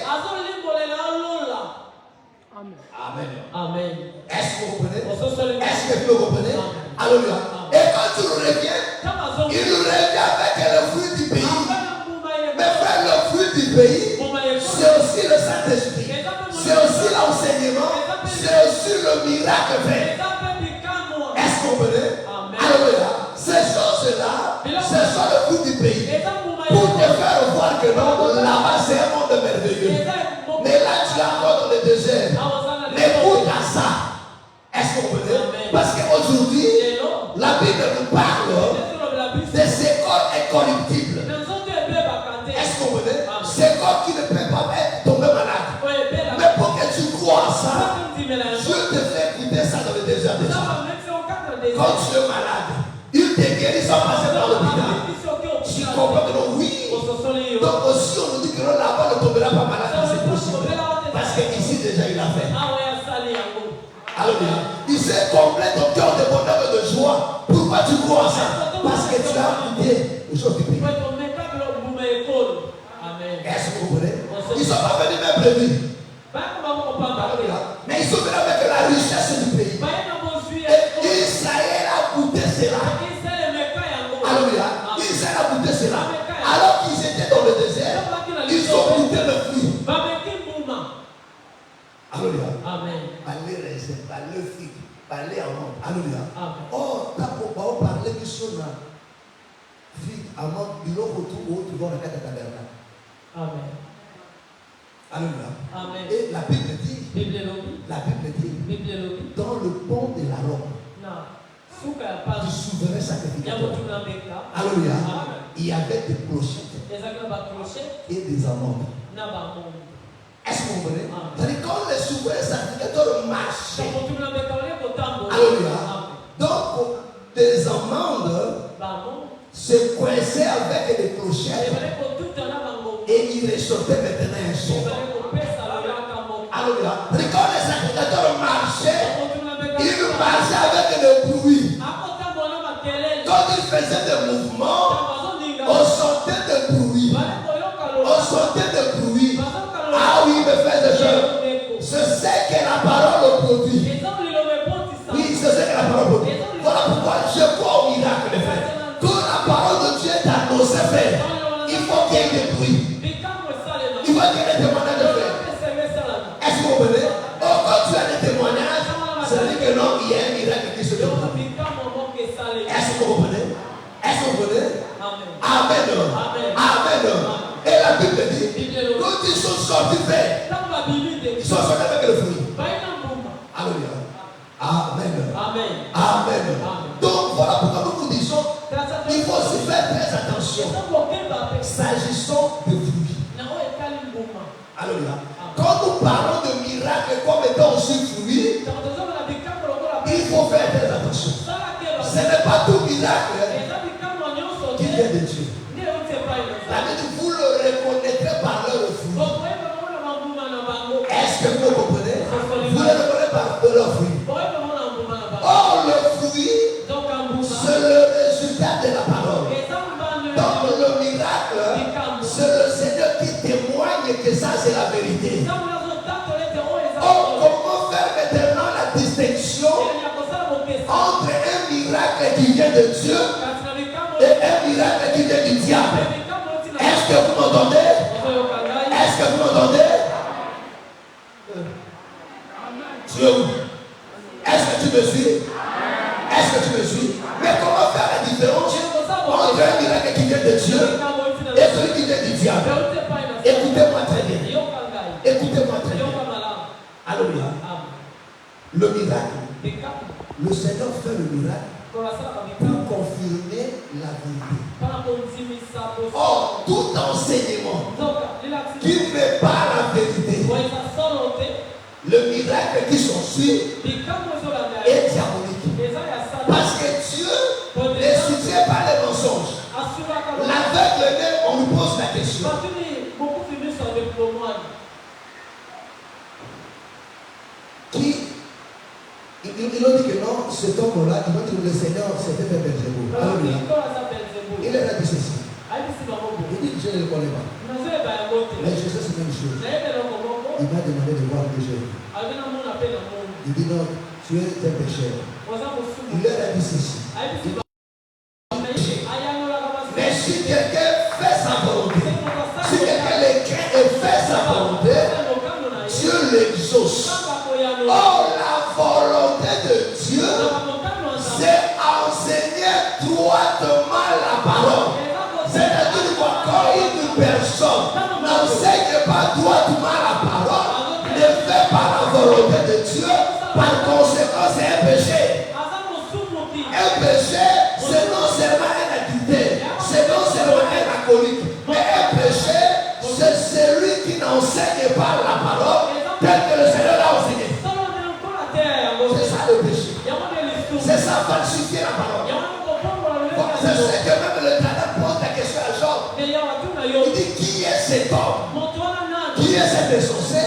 Amen. Amen. Est-ce que vous comprenez? Est-ce que vous comprenez? Alléluia. Et quand tu reviens, il revient avec le fruit du pays. Mais frère, le fruit du pays, c'est aussi le Saint-Esprit. C'est aussi l'enseignement. C'est aussi le miracle fait. Est-ce que vous comprenez? Alléluia. Ces choses-là, ce sont le fruit du pays. Pour te faire voir que non, là-bas c'est un monde merveilleux. Mais là tu es encore dans le désert. Mais pour ça, est-ce que vous comprenez? Parce qu'aujourd'hui, la Bible nous parle de ces corps incorruptibles. Est-ce que vous comprenez? Ces corps qui ne peuvent pas tomber malade. Mais pour que tu crois à ça, Dieu te fait écouter ça dans le désert déjà. Quand tu es malade, il te guérit sans passer par l'hôpital. Tu comprends que non, oui. Donc aussi on nous dit que là-bas ne tombera pas malade, c'est possible. Parce qu'ici déjà il a fait. Alléluia. Il s'est complet ton cœur de bonheur et de joie. Pourquoi tu crois à ça? Parce que tu as goûté les choses du pays. Est-ce que vous comprenez? Ils ne sont pas venus même prévenus. Mais ils sont venus avec la richesse du pays. Et Israël a goûté cela. Alléluia. Israël a goûté cela. Alors qu'ils étaient dans le désert, ils ont goûté le fruit. Alléluia. Amen. Parler raisin, parler fruit, parler amande. Alléluia. Oh, t'as pas parlé de son fruit, amande, il a retour tu vas dans la tabernacle. Amen. Alléluia. Amen. Et la Bible dit, dans le pont de la robe, du souverain sacrificateur. Alléluia. Il y avait des clochettes et des amandes. Est-ce que vous comprenez? C'est-à-dire quand les souverains sacrificateurs marchaient, alléluia, donc des amandes se coinçaient avec des clochettes et ils ressortaient maintenant un son. Alléluia. C'est-à-dire quand les sacrificateurs marchaient, ils marchaient avec des bruits. Quand ils faisaient des mouvements, on sentait des bruits. On sentait des bruits. Ah oui, mais frères et sœurs, c'est ce que la parole produit. Oui, c'est ce que la parole produit. Voilà pourquoi je crois au miracle, les frères. Quand la parole de Dieu est annoncée, frère, il faut qu'il y ait des bruits. Il faut qu'il y ait des témoignages de frère. Est-ce que vous comprenez? Oh, quand tu as des témoignages, ça veut dire que non, il y a un miracle qui se déroule. Est-ce que vous comprenez? Est-ce que vous comprenez? Amen. Amen. Et la Bible dit, quand ils sont sortis faire, ils sont sortis avec le fruit. Alléluia. Amen. Amen. Donc voilà pourquoi nous vous disons, il faut aussi faire très attention s'agissant de fruits. Alléluia. Quand nous parlons de miracles comme étant aussi fruits, il faut faire très attention. Ce n'est pas tout miracle qui vient de Dieu. La Bible dit, vous le reconnaîtrez par leur fruit. Est-ce que vous le comprenez? Vous le reconnaîtrez par leur fruit. Or, le fruit, c'est le résultat de la parole. Donc, le miracle, c'est le Seigneur qui témoigne que ça, c'est la vérité. Or, comment faire maintenant la distinction entre un miracle qui vient de Dieu et un miracle qui vient du diable? Est-ce que vous m'entendez? Est-ce que vous m'entendez? Tu es où? Est-ce que tu me suis? Est-ce que tu me suis? Mais comment faire la différence entre un miracle qui vient de Dieu et celui qui vient du diable? Écoutez-moi très bien. Écoutez-moi très bien. Alléluia. Le miracle. Le Seigneur fait le miracle pour confirmer la vérité. Or, tout enseignement qui n'est pas la vérité, le miracle qui s'ensuit est diabolique. Parce que Dieu ne soutient pas les mensonges. L'aveugle né, on lui pose la question. Qui ils ont dit que non, cet homme-là, ils ont dit que le Seigneur s'était fait Belzébuth. Il a dit ceci. Il dit, je ne le connais pas. Mais je sais cette même chose. Il m'a demandé de voir le péché. Il dit non, tu es un pécheur. Il leur a dit ceci. Mais si quelqu'un fait sa volonté, si quelqu'un le craint et fait sa volonté, Dieu l'exauce. Or, la volonté de Dieu, c'est enseigner droitement la parole. C'est-à-dire que quand une personne n'enseigne pas droitement la parole, ne fait pas la volonté de Dieu, par conséquent, c'est un péché. Un péché, c'est non seulement un adultère, c'est non seulement un alcoolique, mais un péché, c'est celui qui n'enseigne pas la parole tel que le Seigneur l'a enseigné. C'est ça le péché. C'est ça falsifier la parole. Je sais que même le Canada pose la question à Job. Il dit, qui est cet homme? Qui est cet insensé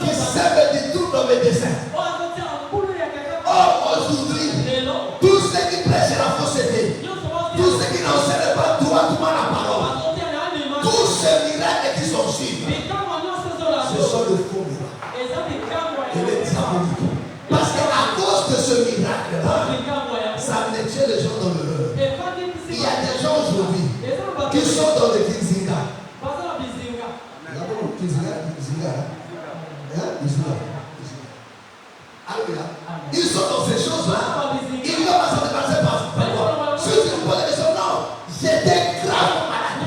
qui sème du tout dans mes desseins? Or, aujourd'hui, tous ceux qui prêchent la fausseté, tous ceux qui n'enseignent pas droitement la parole, tous ces miracles qui sont suivis, ce sont de faux miracles. Et les diaboliques. Parce qu'à cause de ce miracle-là, ça mettait les gens dans l'erreur. Il y a des gens aujourd'hui qui sont dans le Kinzinga. Ils sont dans ces choses-là. Ils ne vont pas s'en dépasser par quoi. Ceux qui vous posent la question, non, j'étais grave malade.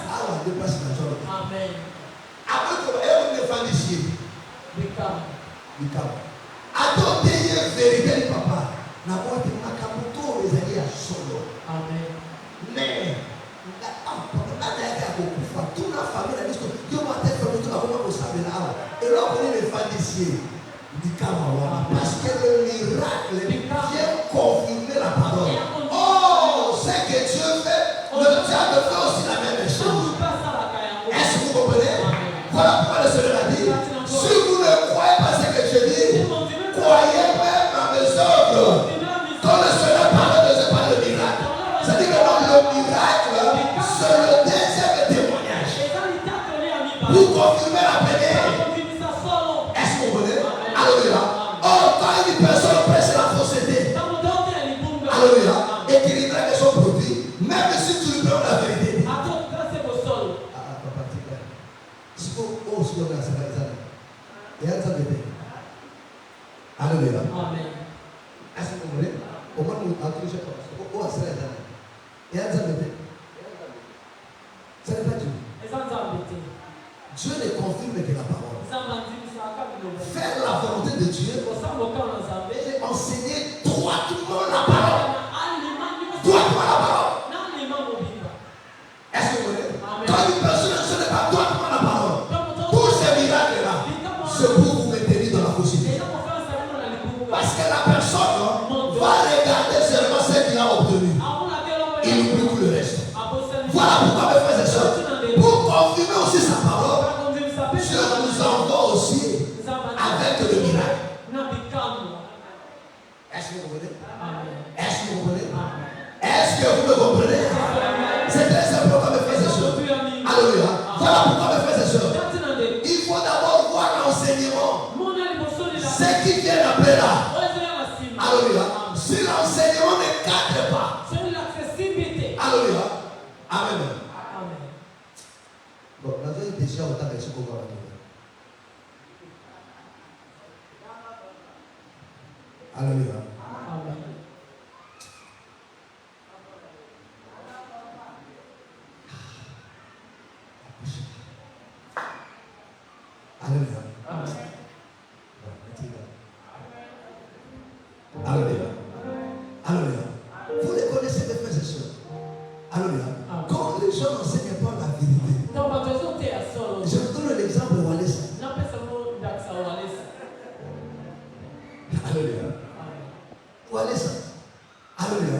Ah, on dépasse la joie. Amen. Après, on est fan d'ici. Attendez une vérité, papa. Na boîte de Makamoto, les alliés à solo. Amen. Mais, toute la famille a dit que Dieu m'a fait faire tout la famille au sable là. Et là, on est les fan d'ici. Parce que le miracle vient confirmer la parole. Oh, c'est que Dieu fait, le diable fait aussi la même chose. Est-ce que vous comprenez? Voilà pourquoi le Seigneur a dit, si vous ne croyez pas ce que je dis, croyez même à mes œuvres. Quand le Seigneur parle de ce pas le miracle, c'est-à-dire que le miracle, c'est le deuxième témoignage. Pour confirmer la première. Est-ce que vous comprenez? Alléluia. Or, quand une personne prêche la fausseté, alléluia, et qu'il y traite son produit, même si tu lui donnes la vérité. Alléluia. Est-ce que vous comprenez? Ce n'est pas Dieu. Dieu ne confirme que la parole. Faire la volonté de Dieu et enseigner droitement la parole. Droitement la parole. Est-ce que vous voyez? Quand une personne ne sait pas droitement la parole, tous ces miracles-là, c'est pour vous maintenir dans la possibilité. Parce que la personne va regarder seulement ce qu'il a obtenu. Il oublie tout le reste. Voilà pourquoi, mes frères et sœurs, pour confirmer aussi sa parole, Dieu nous envoie aussi avec le miracle. Est-ce que vous comprenez? Est-ce que vous comprenez? Est-ce que vous me comprenez? C'est très important, mes frères et sœurs. Alléluia. Voilà pourquoi, mes frères et sœurs, il faut d'abord voir l'enseignement. Ce qui vient après là. Alléluia. Si l'enseignement ne cadre pas. Alléluia. Amen. Bon, nous avons déjà autant de choses qu'on va trouver. Alléluia. Alléluia. Alléluia. Alléluia. Vous les connaissez, mes frères et sœurs. Alléluia. Quand les gens n'enseignent pas la vérité, je vous donne l'exemple de Wallace. Alléluia. Wallace. Alléluia.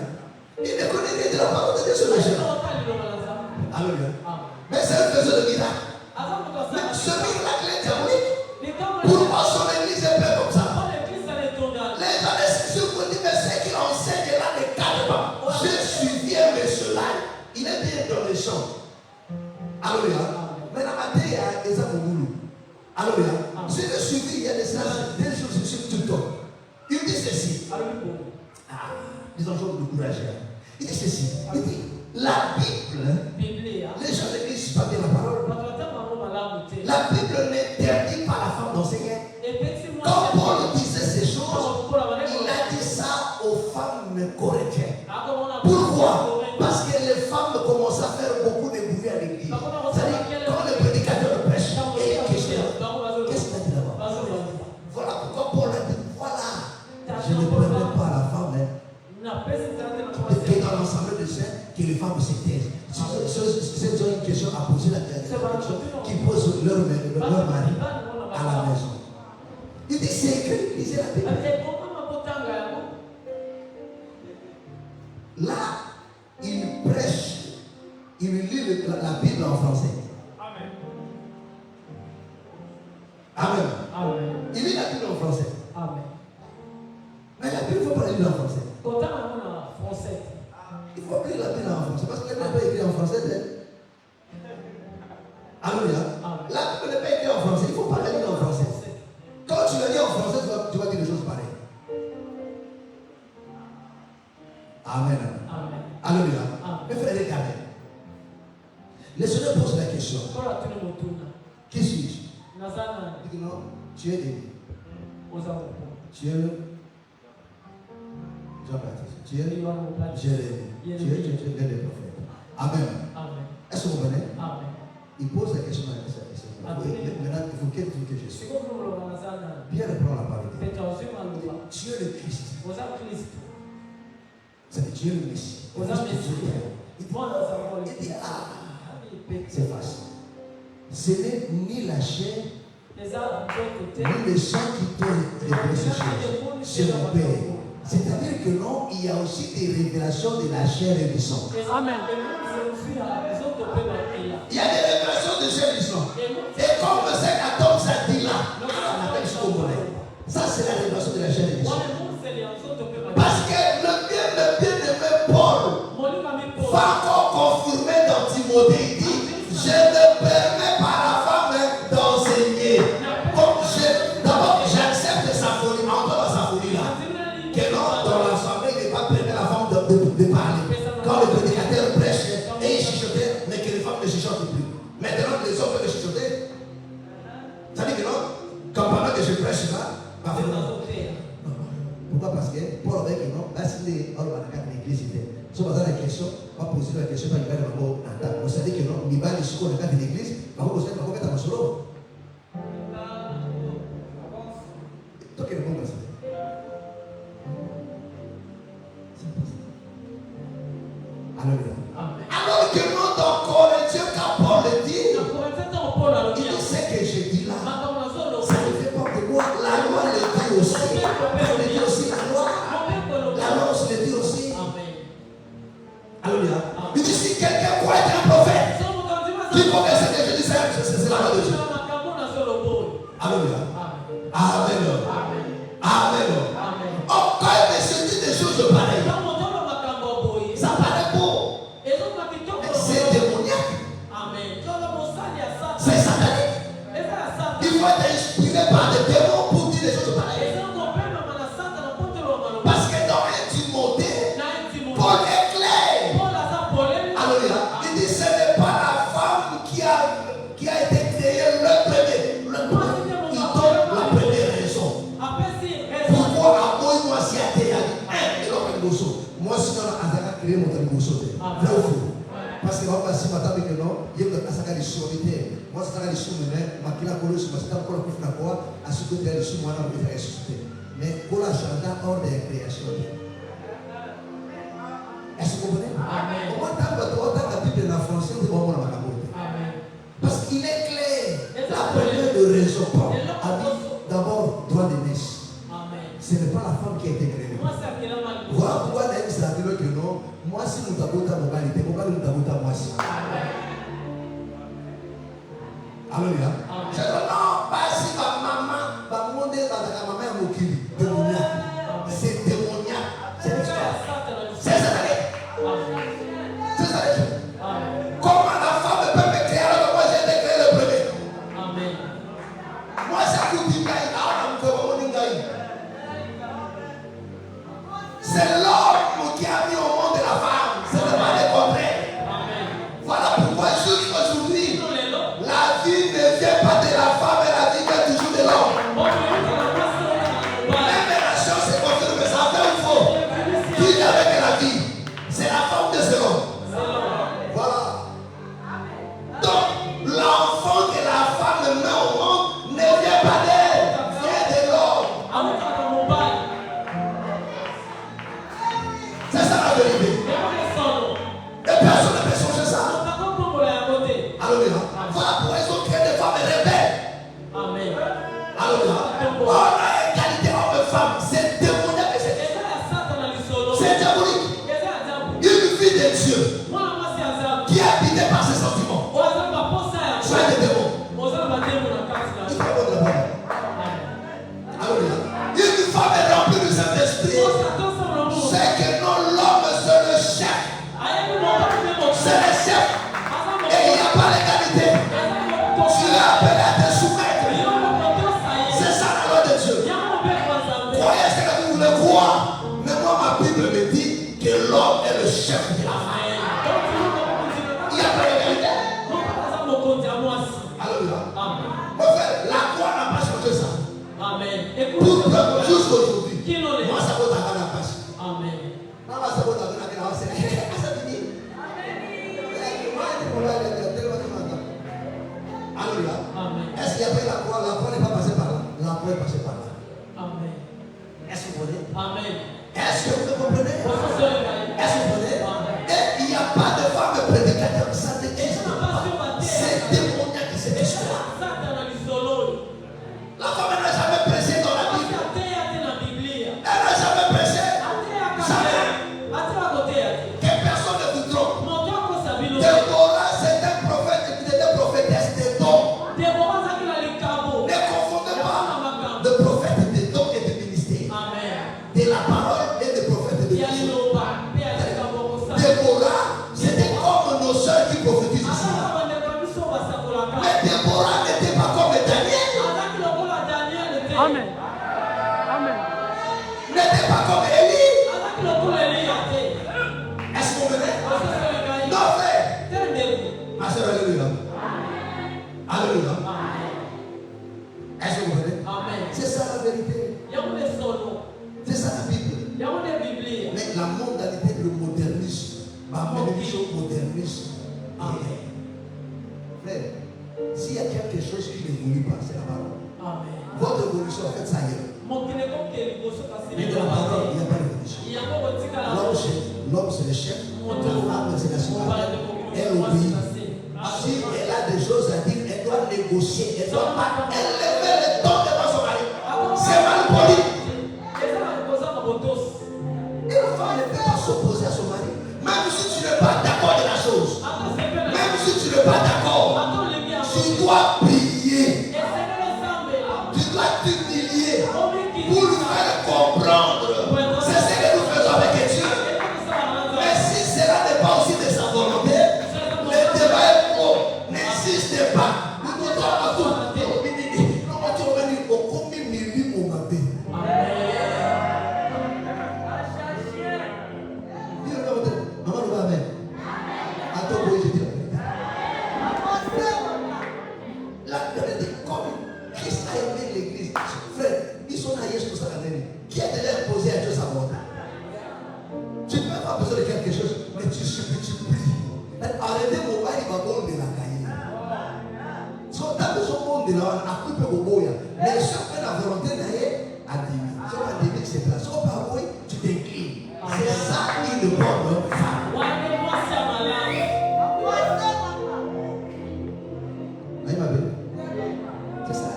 Il ne connaît rien de la parole de Dieu sur les gens. Alléluia. Mais c'est un faiseur de miracle. Ce miracle est diabolique. Pourquoi son église est faite comme ça? Les gens si vous dites, mais ce qu'il enseigne là ne cadre pas. Je suis vieux, mais cela, il est bien dans les champs. Alléluia. Mais la matin, il y a des amoureux. Alléluia. Je l'ai suivi, il y a des choses, des choses sur TikTok. Il dit ceci. Ils ont toujours de courage. Il dit ceci. Il dit, la Bible, les gens ne lisent pas bien la parole. La Bible n'interdit pas la femme d'enseigner. Quand Paul disait ces choses, il a dit ça aux femmes chrétiennes. Pourquoi? Parce que les femmes commencent à faire beaucoup de bruit à l'église. C'est-à-dire, quand le prédicateur prêche, et il questionne, qu'est-ce qu'il a dit là-bas? Voilà pourquoi Paul a dit, voilà, je ne permets pas à la femme que dans l'ensemble de saints, que les femmes se taisent. Si elles ont une question à poser, la question qui posent leur mari à la maison. Il dit, c'est écrit, lisez la Bible. Là, il prêche, il lit la Bible en français. Amen. Il lit la Bible en français. Mais la Bible, il ne faut pas la lire en français. Il faut lire la Bible en français parce qu'elle n'est pas écrite en français. Alléluia. La Bible n'est pas écrite en français. Il ne faut pas la lire en français. Quand tu la lis en français, tu vas dire des choses pareilles. Amen. Alléluia. Mes frères, regardez. Le Seigneur pose la question. Qui suis-je? Il dit non, tu es Élie. Tu es Jean-Baptiste. Tu es Jérémie. Tu es l'un des prophètes. Amen. Est-ce que vous comprenez? Il pose la question à la question. Maintenant, il faut quel truc que je suis. Pierre prend la parole. Tu es le Christ. C'est Dieu le Messie. Il dit, c'est facile. Ce n'est ni la chair, ni le sang qui t'ont révélé ces choses. C'est mon Père. C'est-à-dire que non, il y a aussi des révélations de la chair et du sang. Amen. Il y a des révélations de chair et du sang. Et comme c'est qu'Atom ça dit là, ça c'est la révélation de la chair et du sang. Parce que le bien-aimé Paul va encore confirmer dans Timothée, il dit, je ne permets pas à la femme d'enseigner. D'abord, j'accepte sa folie, encore dans sa folie là. Que non, dans l'assemblée, il n'est pas permis à la femme de parler. Quand le prédicateur prêche et il chuchotait, mais que les femmes ne chuchotent plus. Maintenant, les hommes peuvent chuchoter. Ça dit que non, quand pendant que je prêche là, pourquoi? Parce que Paul avait dit non, la question, pas Mibali Mambo Nata. Vous savez que non, Mibali, si on regarde l'église, par contre, vous savez comment mettre un solo. Toi qui réponds à ça. Alors que non, dans Corinthiens, quand Paul le dit, il dit ce que je dis là, ça ne fait pas de moi. La loi le dit aussi. Elle le dit aussi, la loi. La loi aussi le dit aussi. Alléluia. Il dit si quelqu'un croit être un prophète, qui croit que ce que je dis, c'est la loi de Dieu. Alléluia. Amen. Amen. Oh, quand il me dit des choses pareilles, ça paraît beau. C'est démoniaque. C'est satanique. Il faut être inspiré par des démons pour dire des choses pareilles. Parce que dans 1 Timothée, Paul est clair. Alléluia. Il dit ce n'est pas la femme qui a été créée le premier. Il donne la première raison. Pourquoi à moi, moi, si à terre, moi, si on a créé mon télébousseau, vrai ou faux? Parce que on va passer matin avec le nom, il y a un sac de solitaire. Moi, c'est un issue, mais ma kila colo sur ma star colo pour la voix, à ce que tu as issue, moi, on va ressusciter. Mais pour la chanda hors des créations. Est-ce que vous comprenez? Au moins, tant que la Bible est en français, on va voir la capote. Parce qu'il est clair. La première de raison, Paul a dit d'abord droit de naissance. Ce n'est pas la femme qui a été créée. Voilà pourquoi on a dit ça, que non, moi si nous avons ta moralité, nous avons ta moi si. Alléluia. Je dis non, pas si ma maman, ma maman est moquille. Démoniaque. C'est démoniaque. C'est l'histoire. C'est satanique. C'est satanique. Comment la femme peut me créer alors que moi j'ai été créé le premier? Moi c'est tout dit, c'est l'homme qui a mis au monde la femme. Ce n'est pas le contraire. Voilà pourquoi jusqu'aujourd'hui, la vie ne vient pas de la femme, mais la vie vient toujours de l'homme. Même la chose se confirme, ça fait ou faux? Qui vient avec la vie? C'est la femme de ce homme. Voilà. Donc, l'enfant que la femme met au monde ne vient pas d'elle, vient de l'homme. C'est ça la vérité. Et personne ne peut changer ça. Alléluia. Voilà pourquoi ils ont créé des femmes rebelles. Alléluia. On a égalité homme-femme. C'est démoniaque et c'est diabolique. Une fille de Dieu qui est habitée par ses sentiments. Soit des démons. Il faut avoir de la parole. Alléluia. Une femme est remplie du Saint-Esprit. C'est que non, l'homme c'est le chef. C'est le chef. Et il n'y a pas l'égalité. Tu es appelé à te soumettre. C'est ça la loi de Dieu. Croyez ce que vous voulez croire. Mais moi, ma Bible me dit que l'homme est le chef de la femme. Il n'y a pas d'égalité. Alléluia. Mon frère, la croix n'a pas changé ça. Pour jusqu'aujourd'hui. Moi, ça vaut ta passe. Alléluia. Est-ce qu'il y a pas la croix? La croix n'est pas passée par là. La croix est passée par là. Est-ce que vous comprenez? Est-ce que vous comprenez? Est-ce que vous comprenez? Et il n'y a pas de femme prédicateur. Ça n'existe pas. C'est démoniaque cette histoire. La femme n'a jamais prêché dans la Bible. Elle n'a jamais prêché. Que personne ne vous trompe. Déborah, c'est un prophète, il était prophétesse des dons. Ne confondez pas de prophète des dons et de ministère. De la parole et de prophète de ministère. Déborah, c'était comme nos soeurs qui prophétisent ici. Mais Déborah n'était pas comme Daniel. N'était pas comme Élie. Est-ce qu'on venait? Non, frère. Ma soeur, alléluia. Alléluia. Est-ce que vous venez? C'est ça la vérité. C'est ça la Bible. Mais la mondialité, le modernisme Amen. Frère, s'il y a quelque chose qui n'évolue pas, c'est la parole. Amen. Votre évolution, en fait, ça y est. Mais dans la parole, il n'y a pas d'évolution. L'homme, c'est le chef. La femme, c'est la suivante. Elle obéit. Si elle a des choses à dire, elle doit négocier. Elle ne doit pas élever le ton devant son mari. C'est mal poli. Une femme ne peut pas s'opposer à son mari. Même si tu n'es pas d'accord de la chose. Même si tu n'es pas d'accord. Tu dois prier. Tu dois t'humilier pour lui faire comprendre. C'est ce que nous faisons avec Dieu. Mais si cela n'est pas aussi de sa volonté, le débat est faux. N'insiste pas. Nous disons à tout. Qui a déjà imposé à Dieu sa volonté? Tu ne peux pas besoin de quelque chose, mais tu supplies, tu pries. Arrêtez mon mari, il va bon de la cahier. Si on a besoin de la coupe au boya, mais si on fait la volonté d'aller à Demi, si on a Demi, c'est place. Si on parle, tu t'inclines. C'est ça qui est le bon homme femme. C'est ça.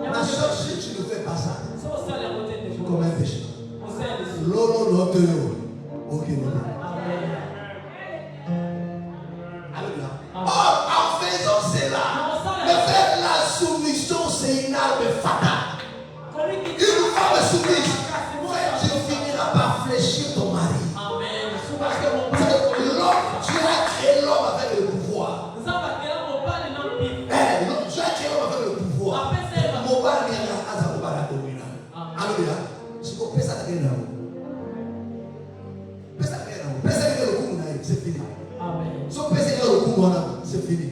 Ma soeur, si tu ne fais pas ça, comme un péché. Lolo l'auteur. Ok, non. Alléluia. Or, en faisant cela, mais faire la soumission, c'est une arme fatale. Une femme soumise, tu finiras par fléchir ton mari. L'homme, tu as créé l'homme avec le pouvoir. Tu as créé l'homme avec le pouvoir. Alléluia. Si vous faites ça, c'est fini. Si vous faites c'est fini.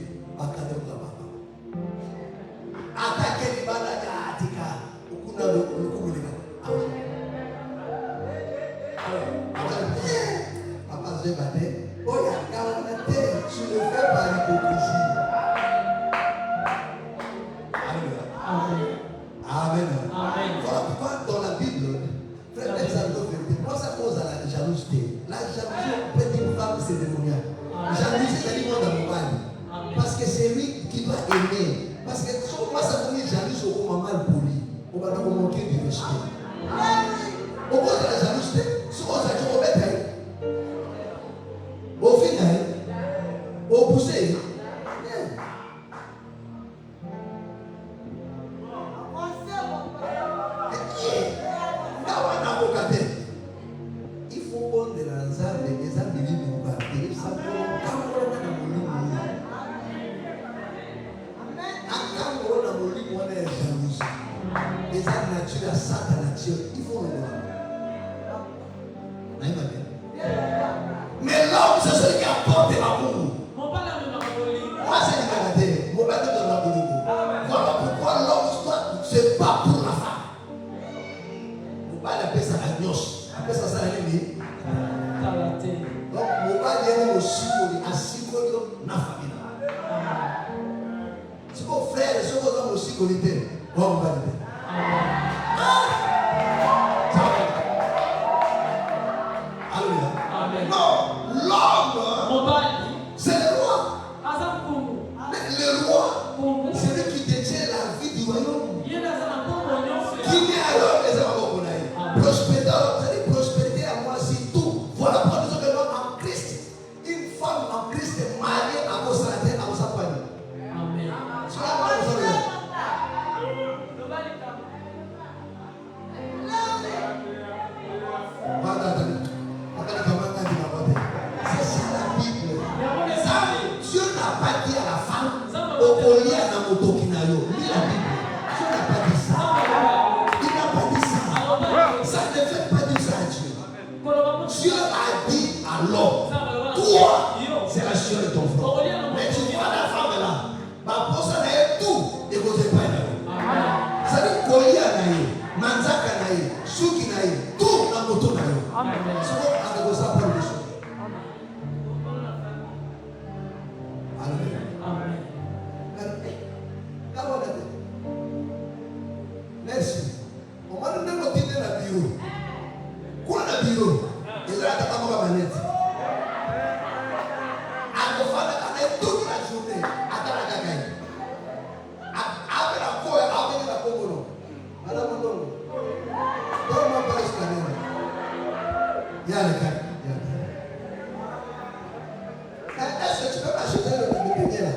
Attaquez les balades. Papa, je vais battre. Oh, il y a 40 tu le fais par hypocrisie. Alléluia. Amen. Voilà pourquoi dans la Bible, frère, moi ça cause à la jalousie. La jalousie, on peut dire une femme, c'est démoniaque. Jalousie, c'est l'image dans mon mari. Parce que c'est lui qui doit aimer. Parce que moi, ça me dit jalouse au mal poli. On va nous manquer du respect. Au cause de la jalousie, ce qu'on a dit, on va être au final, au poussé. Il faut qu'on de la zane, les amis de l'humanité, ça peut les âmes naturelles à Satan nature, il faut le voir. Mais l'homme, c'est celui qui apporte l'amour. Moi, c'est le caractère. Mon père te donne l'amour. Voilà pourquoi l'homme se bat pour la femme. Mon père appelle ça la gnoche. Appelle ça la limite. Donc, mon père vient aussi pour lui assis contre la famille. C'est mon frère, c'est mon homme aussi qu'on était. On va le dire. Alléluia. Non, l'homme, c'est le roi. Le roi, c'est lui qui détient la vie du royaume. Qui met à l'homme les hommes prospérité, c'est-à-dire prospérité à moi, c'est tout. Voilà pourquoi nous sommes en Christ. Une femme en Christ est mariée à vos salaires, à vos famille. Amen. C'est ça la Bible. Ça, Dieu n'a pas dit à la femme, au collier à Namotokinayo. Lis la Bible. Dieu n'a pas dit ça. Il n'a pas dit ça. Ça ne fait pas dire ça à Dieu. Dieu a dit à l'homme, toi, c'est la chair de ton front. Mais tu vois la femme là, ma poste là est tout. Et vous n'êtes pas là. Ça dit collier à Naï, Manzaka Naï, Suki Naï, tout dans moto Naï. C'est bon, avec ça pour les choses. manette. Toute la journée, à la gagaille. Après la cour, après la cour, madame Mondongo, comment on va escalader? Il y a le cas. Est-ce que tu peux m'acheter le beignet là?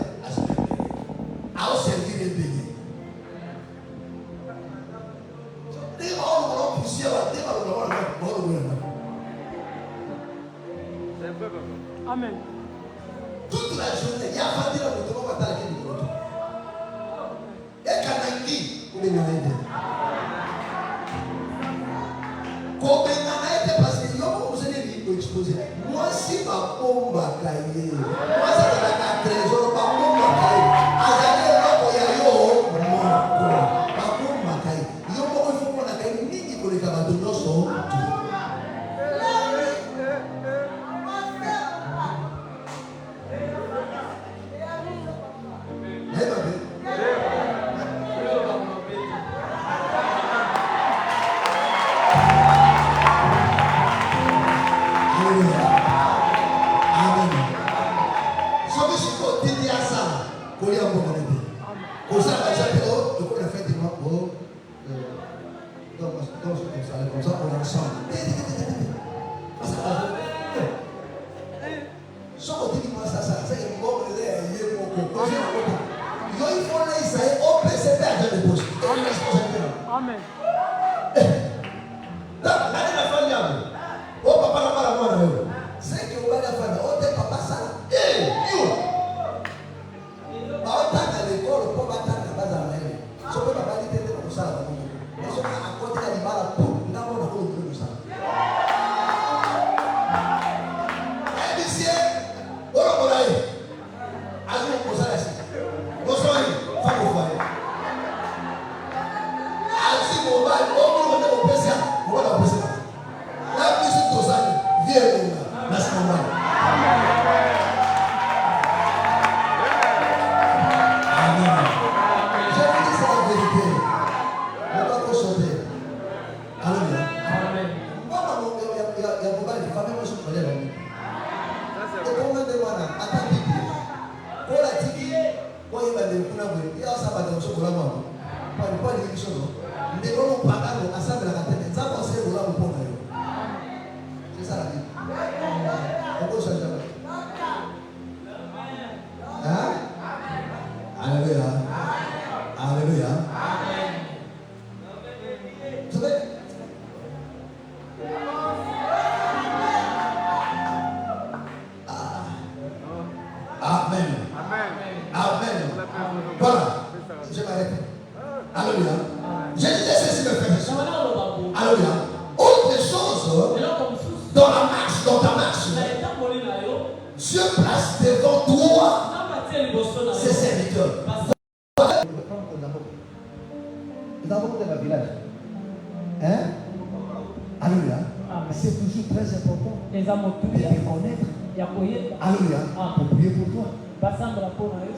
À vous servir les beignets. Amen. Toute la journée, il y a pas de la moto, on va t'aller de l'autre. Et Kanangi, vous m'avez dit. Comment on parce que vous avez dit pour exposer. Moi, si ma pompe va cailler, moi, ça va être un trésor, ma pompe va cailler. Azalé, là, il y a yo, ma pompe va cailler. Yo, il faut qu'on a caillé, ni pour les camarades de nos. Amen.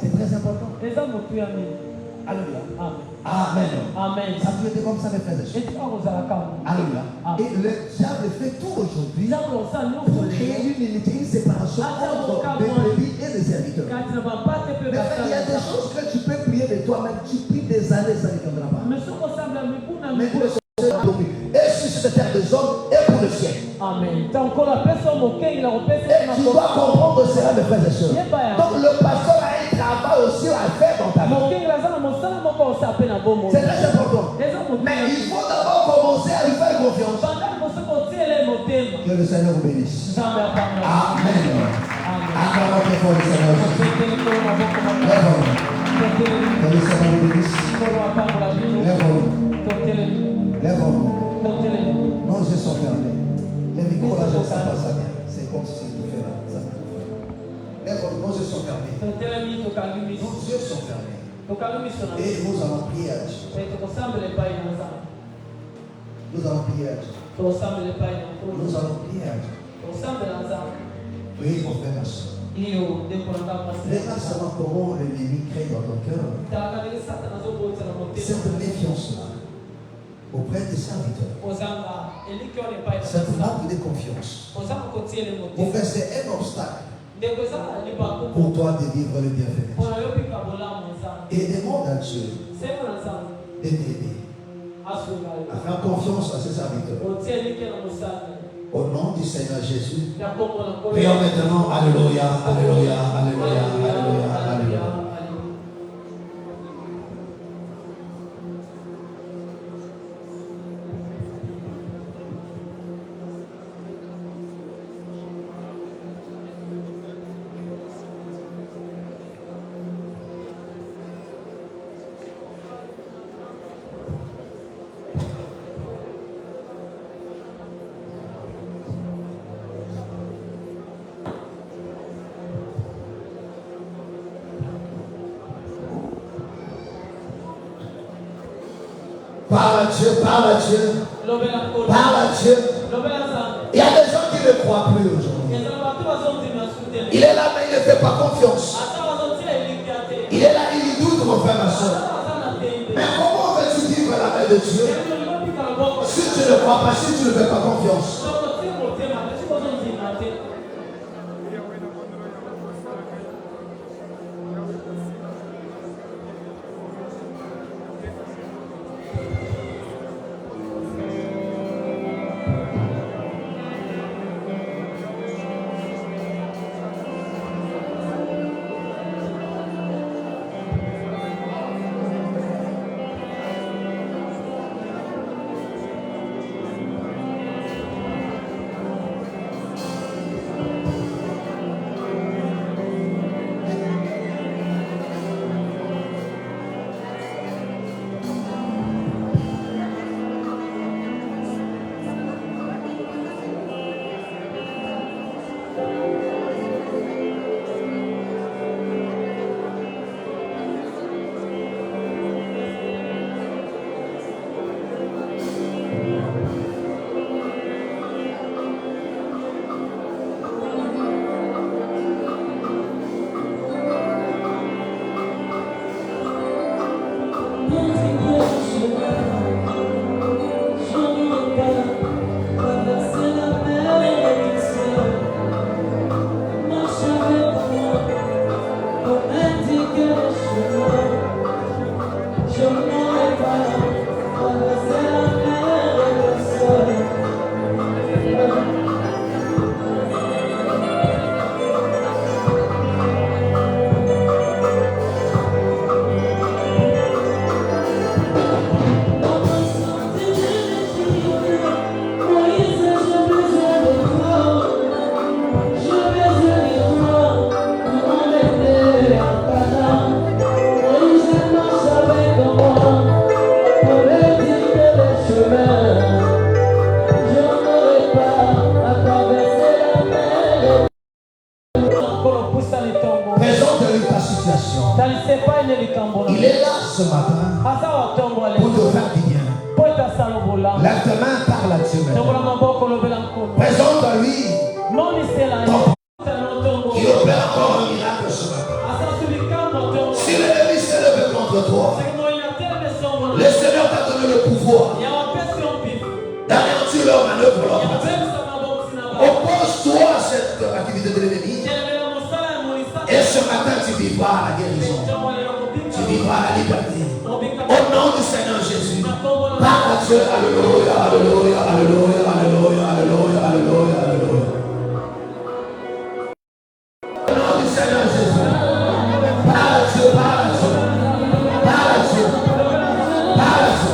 C'est très important. Alléluia. Amen. Amen. Ça peut être comme ça, mes frères et sœurs. Alléluia. Et le diable fait tout aujourd'hui pour créer une unité, une séparation entre les brebis et les serviteurs. Mais il y a des choses que tu peux prier de toi-même. Tu pries des années, ça ne viendra pas. Mais pour le Seigneur, et sur cette terre des hommes et pour le ciel. Amen. Et tu dois comprendre cela, mes frères et sœurs. Donc le pasteur a un travail aussi à faire dans ta vie. C'est très important. Mais il faut d'abord commencer à lui faire confiance. Que le Seigneur vous bénisse. Amen. Acclamons très fort le Seigneur. Lève-vous. Que le Seigneur vous bénisse. Lève-vous. Lève-vous. Nos yeux sont fermés. Les micros là, je ne sais pas ça bien. C'est comme si c'est tout fait là. Lève-vous. Nos yeux sont fermés. Nos yeux sont fermés. Et nous allons prier à Dieu. Nous allons prier à Dieu. Nous allons prier à Dieu. Priez pour frère ma soeur. Regarde seulement comment l'ennemi crée dans ton cœur cette méfiance-là auprès des serviteurs. Cette manque de confiance. Mon frère, c'est un obstacle pour toi de vivre le bienfait. Et demande à Dieu de t'aider à faire confiance à ses serviteurs. Au nom du Seigneur Jésus. Prions maintenant. Alléluia, alléluia, alléluia, alléluia, alléluia. Parle à Dieu, parle à Dieu. Parle à Dieu. Il y a des gens qui ne croient plus aujourd'hui. Il est là, mais il ne fait pas confiance. Il est là, il doute, mon frère, ma soeur. Mais comment veux-tu vivre la main de Dieu si tu ne crois pas, si tu ne fais pas confiance? Il est là ce matin pour te faire du bien. Lève tes mains, parle à Dieu maintenant. Présente à lui qui opère encore un miracle ce matin. Si l'ennemi s'est levé contre toi, le Seigneur t'a donné le pouvoir d'anéantir leur manœuvre. Oppose-toi à cette activité de l'ennemi. Et ce matin, tu vivras la guérison. Tu vivras la liberté. Au nom du Seigneur Jésus. Parle à Dieu. Alléluia, alléluia, alléluia, alléluia, alléluia, alléluia, alléluia. Au nom du Seigneur Jésus. Parle à Dieu, parle à Dieu. Parle à Dieu. Parle à Dieu.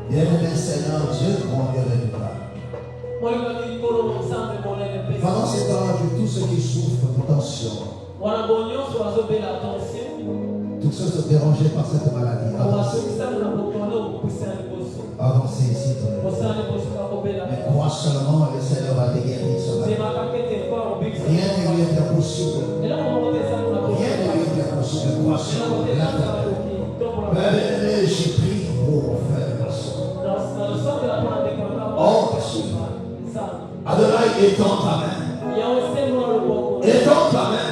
Bien-aimé Seigneur Dieu, mon Dieu de gloire. Pendant ces temps-là, tous ceux qui souffrent de tension, tous ceux qui sont dérangés par cette maladie, avancez ici, mais crois seulement le Seigneur va te guérir ce matin. Rien ne lui est impossible. Rien ne lui est impossible. Crois seulement la Père, j'ai pris pour faire ma soeur. Oh, Adonai, étends ta main. Étends ta main.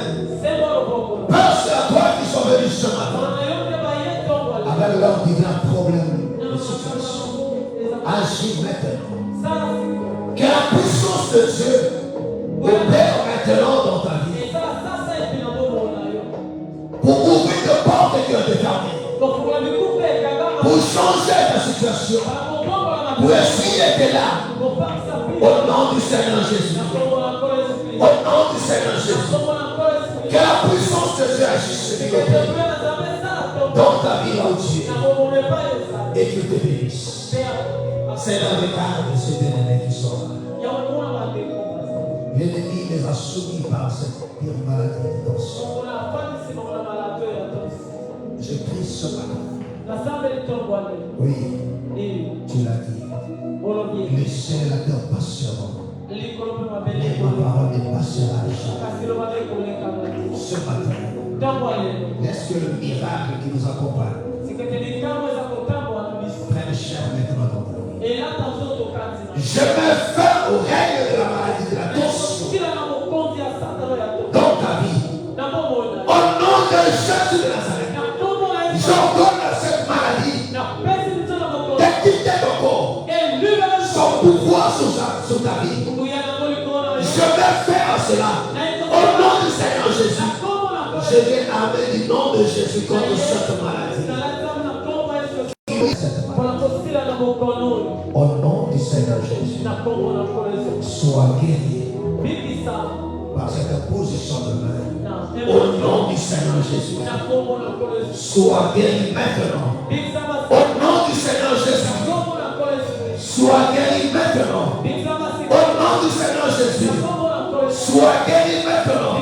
Père, c'est à toi qui sont venus ce matin avec leurs divins problèmes de situation. Agis maintenant. Que la puissance de Dieu opère maintenant dans ta vie. Pour ouvrir de portes qui ont été fermées. Pour changer ta situation. Pour essuyer tes larmes. Au nom du Seigneur Jésus. Au nom du Seigneur Jésus. Que la puissance de Dieu agisse dans ta vie, oh Dieu. Et qu'il te bénisse. Seigneur, regarde ces bien-aimés qui sont là. L'ennemi les a soumis par cette pire maladie de tension. Je prie ce matin. Oui, tu l'as dit. Laissez la cœur patiemment. Et ma parole dépassera ce matin. Laisse que le miracle qui nous accompagne prenne chair maintenant dans ta vie. Je mets fin au règne de la maladie de la tension dans ta vie. Au nom de Jésus de Nazareth, j'ordonne à cette maladie de quitter ton corps, son pouvoir sur ta vie. Je vais faire cela au nom du Seigneur Jésus. Je vais armer du nom de Jésus contre cette maladie. Au nom du Seigneur Jésus, sois guéri par cette position de main. Au nom du Seigneur Jésus, sois guéri maintenant. Au nom du Seigneur Jésus, sois guéri maintenant. Au nom du Seigneur Jésus, sois guéri maintenant.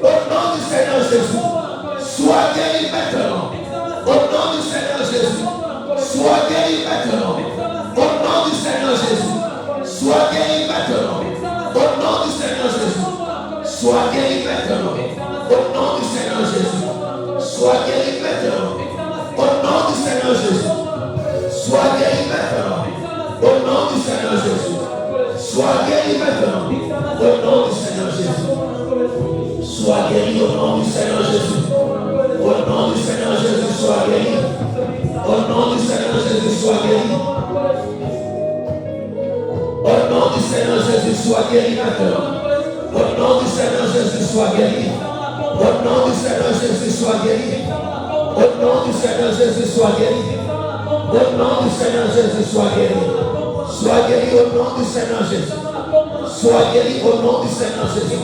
Au nom du Seigneur Jésus, sois guéri maintenant. Au nom du Seigneur Jésus, sois guéri maintenant. Au nom du Seigneur Jésus, sois guéri maintenant. Au nom du Seigneur Jésus, sois guéri maintenant. Au nom du Seigneur Jésus, sois guéri maintenant. Au nom du Seigneur Jésus, sois guéri maintenant. Au nom du Seigneur Jésus, sois guéri maintenant. Au nom du Seigneur Jésus, sois guéri au nom du Seigneur Jésus. Au nom du Seigneur Jésus, sois guéri. Au nom du Seigneur Jésus, sois guéri. Au nom du Seigneur Jésus, sois guéri maintenant. Au nom du Seigneur Jésus, sois guéri. Au nom du Seigneur Jésus, sois guéri. Au nom du Seigneur Jésus, sois guéri. Au nom du Seigneur Jésus, sois guéri. Sois guéri au nom du Seigneur Jésus. Sois guéri au nom du Seigneur Jésus.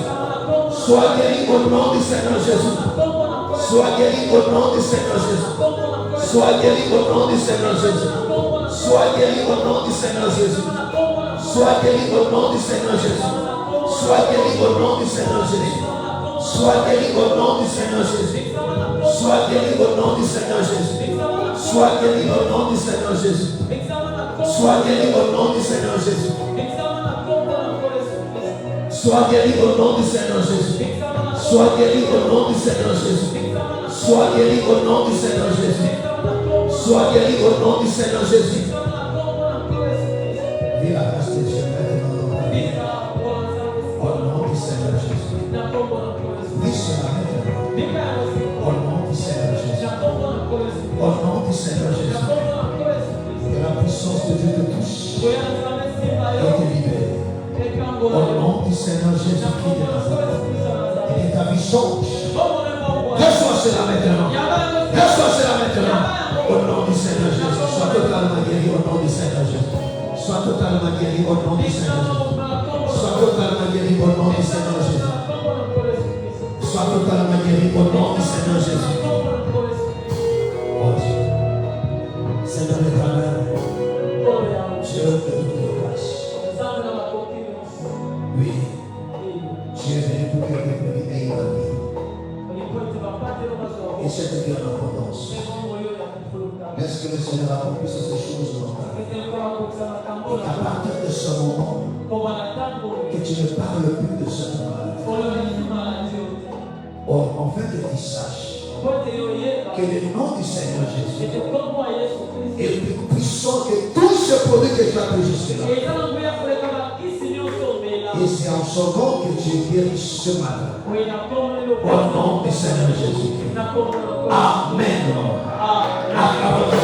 Sois guéri au nom du Seigneur Jésus. Sois guéri au nom du Seigneur Jésus. Sois guéri au nom du Seigneur Jésus. Sois guéri au nom du Seigneur Jésus. Sois guéri au nom du Seigneur Jésus. Sois guéri au nom du Seigneur Jésus. Sois guéri au nom du Seigneur Jésus. Sois guéri au nom du Seigneur Jésus. Sois guéri au nom du Seigneur Jésus. Sois guéri au nom du Seigneur Jésus. Sois guéri au nom du Seigneur Jésus. Sois guéri au nom du Seigneur Jésus. Sois guéri au nom du Seigneur Jésus. Sois guéri au nom du Seigneur Jésus. Viens la grâce de Dieu maintenant dans ta vie. Au nom du Seigneur Jésus. Vis cela maintenant. Au nom du Seigneur Jésus. Au nom du Seigneur Jésus. Que la puissance de Dieu te touche. Et te libère. Au nom du Seigneur Jésus-Christ de Nazareth. Et que ta vie change. Reçois cela maintenant. Reçois cela maintenant. Au nom du Seigneur Jésus. Sois totalement guéri au nom du Seigneur Jésus. Sois totalement guéri au nom du Seigneur Jésus. Sois totalement guéri au nom du Seigneur Jésus. Sois totalement guéri au nom du Seigneur Jésus. Oh Dieu. Seigneur l'éternel, Dieu de toutes les grâces. Oui, tu es venu pour que le peuple ait la vie. Et cette vie en abondance. Est-ce que le Seigneur accomplisse ces choses dans ta vie? Et qu'à partir de ce moment, que tu ne parles plus de cette maladie. Or, en fait, que tu saches que le nom du Seigneur Jésus est plus puissant que tous ces produits que tu as pris jusque-là. Et c'est en son nom que tu guéris ce matin. Au nom du Seigneur Jésus. Amen. Amen.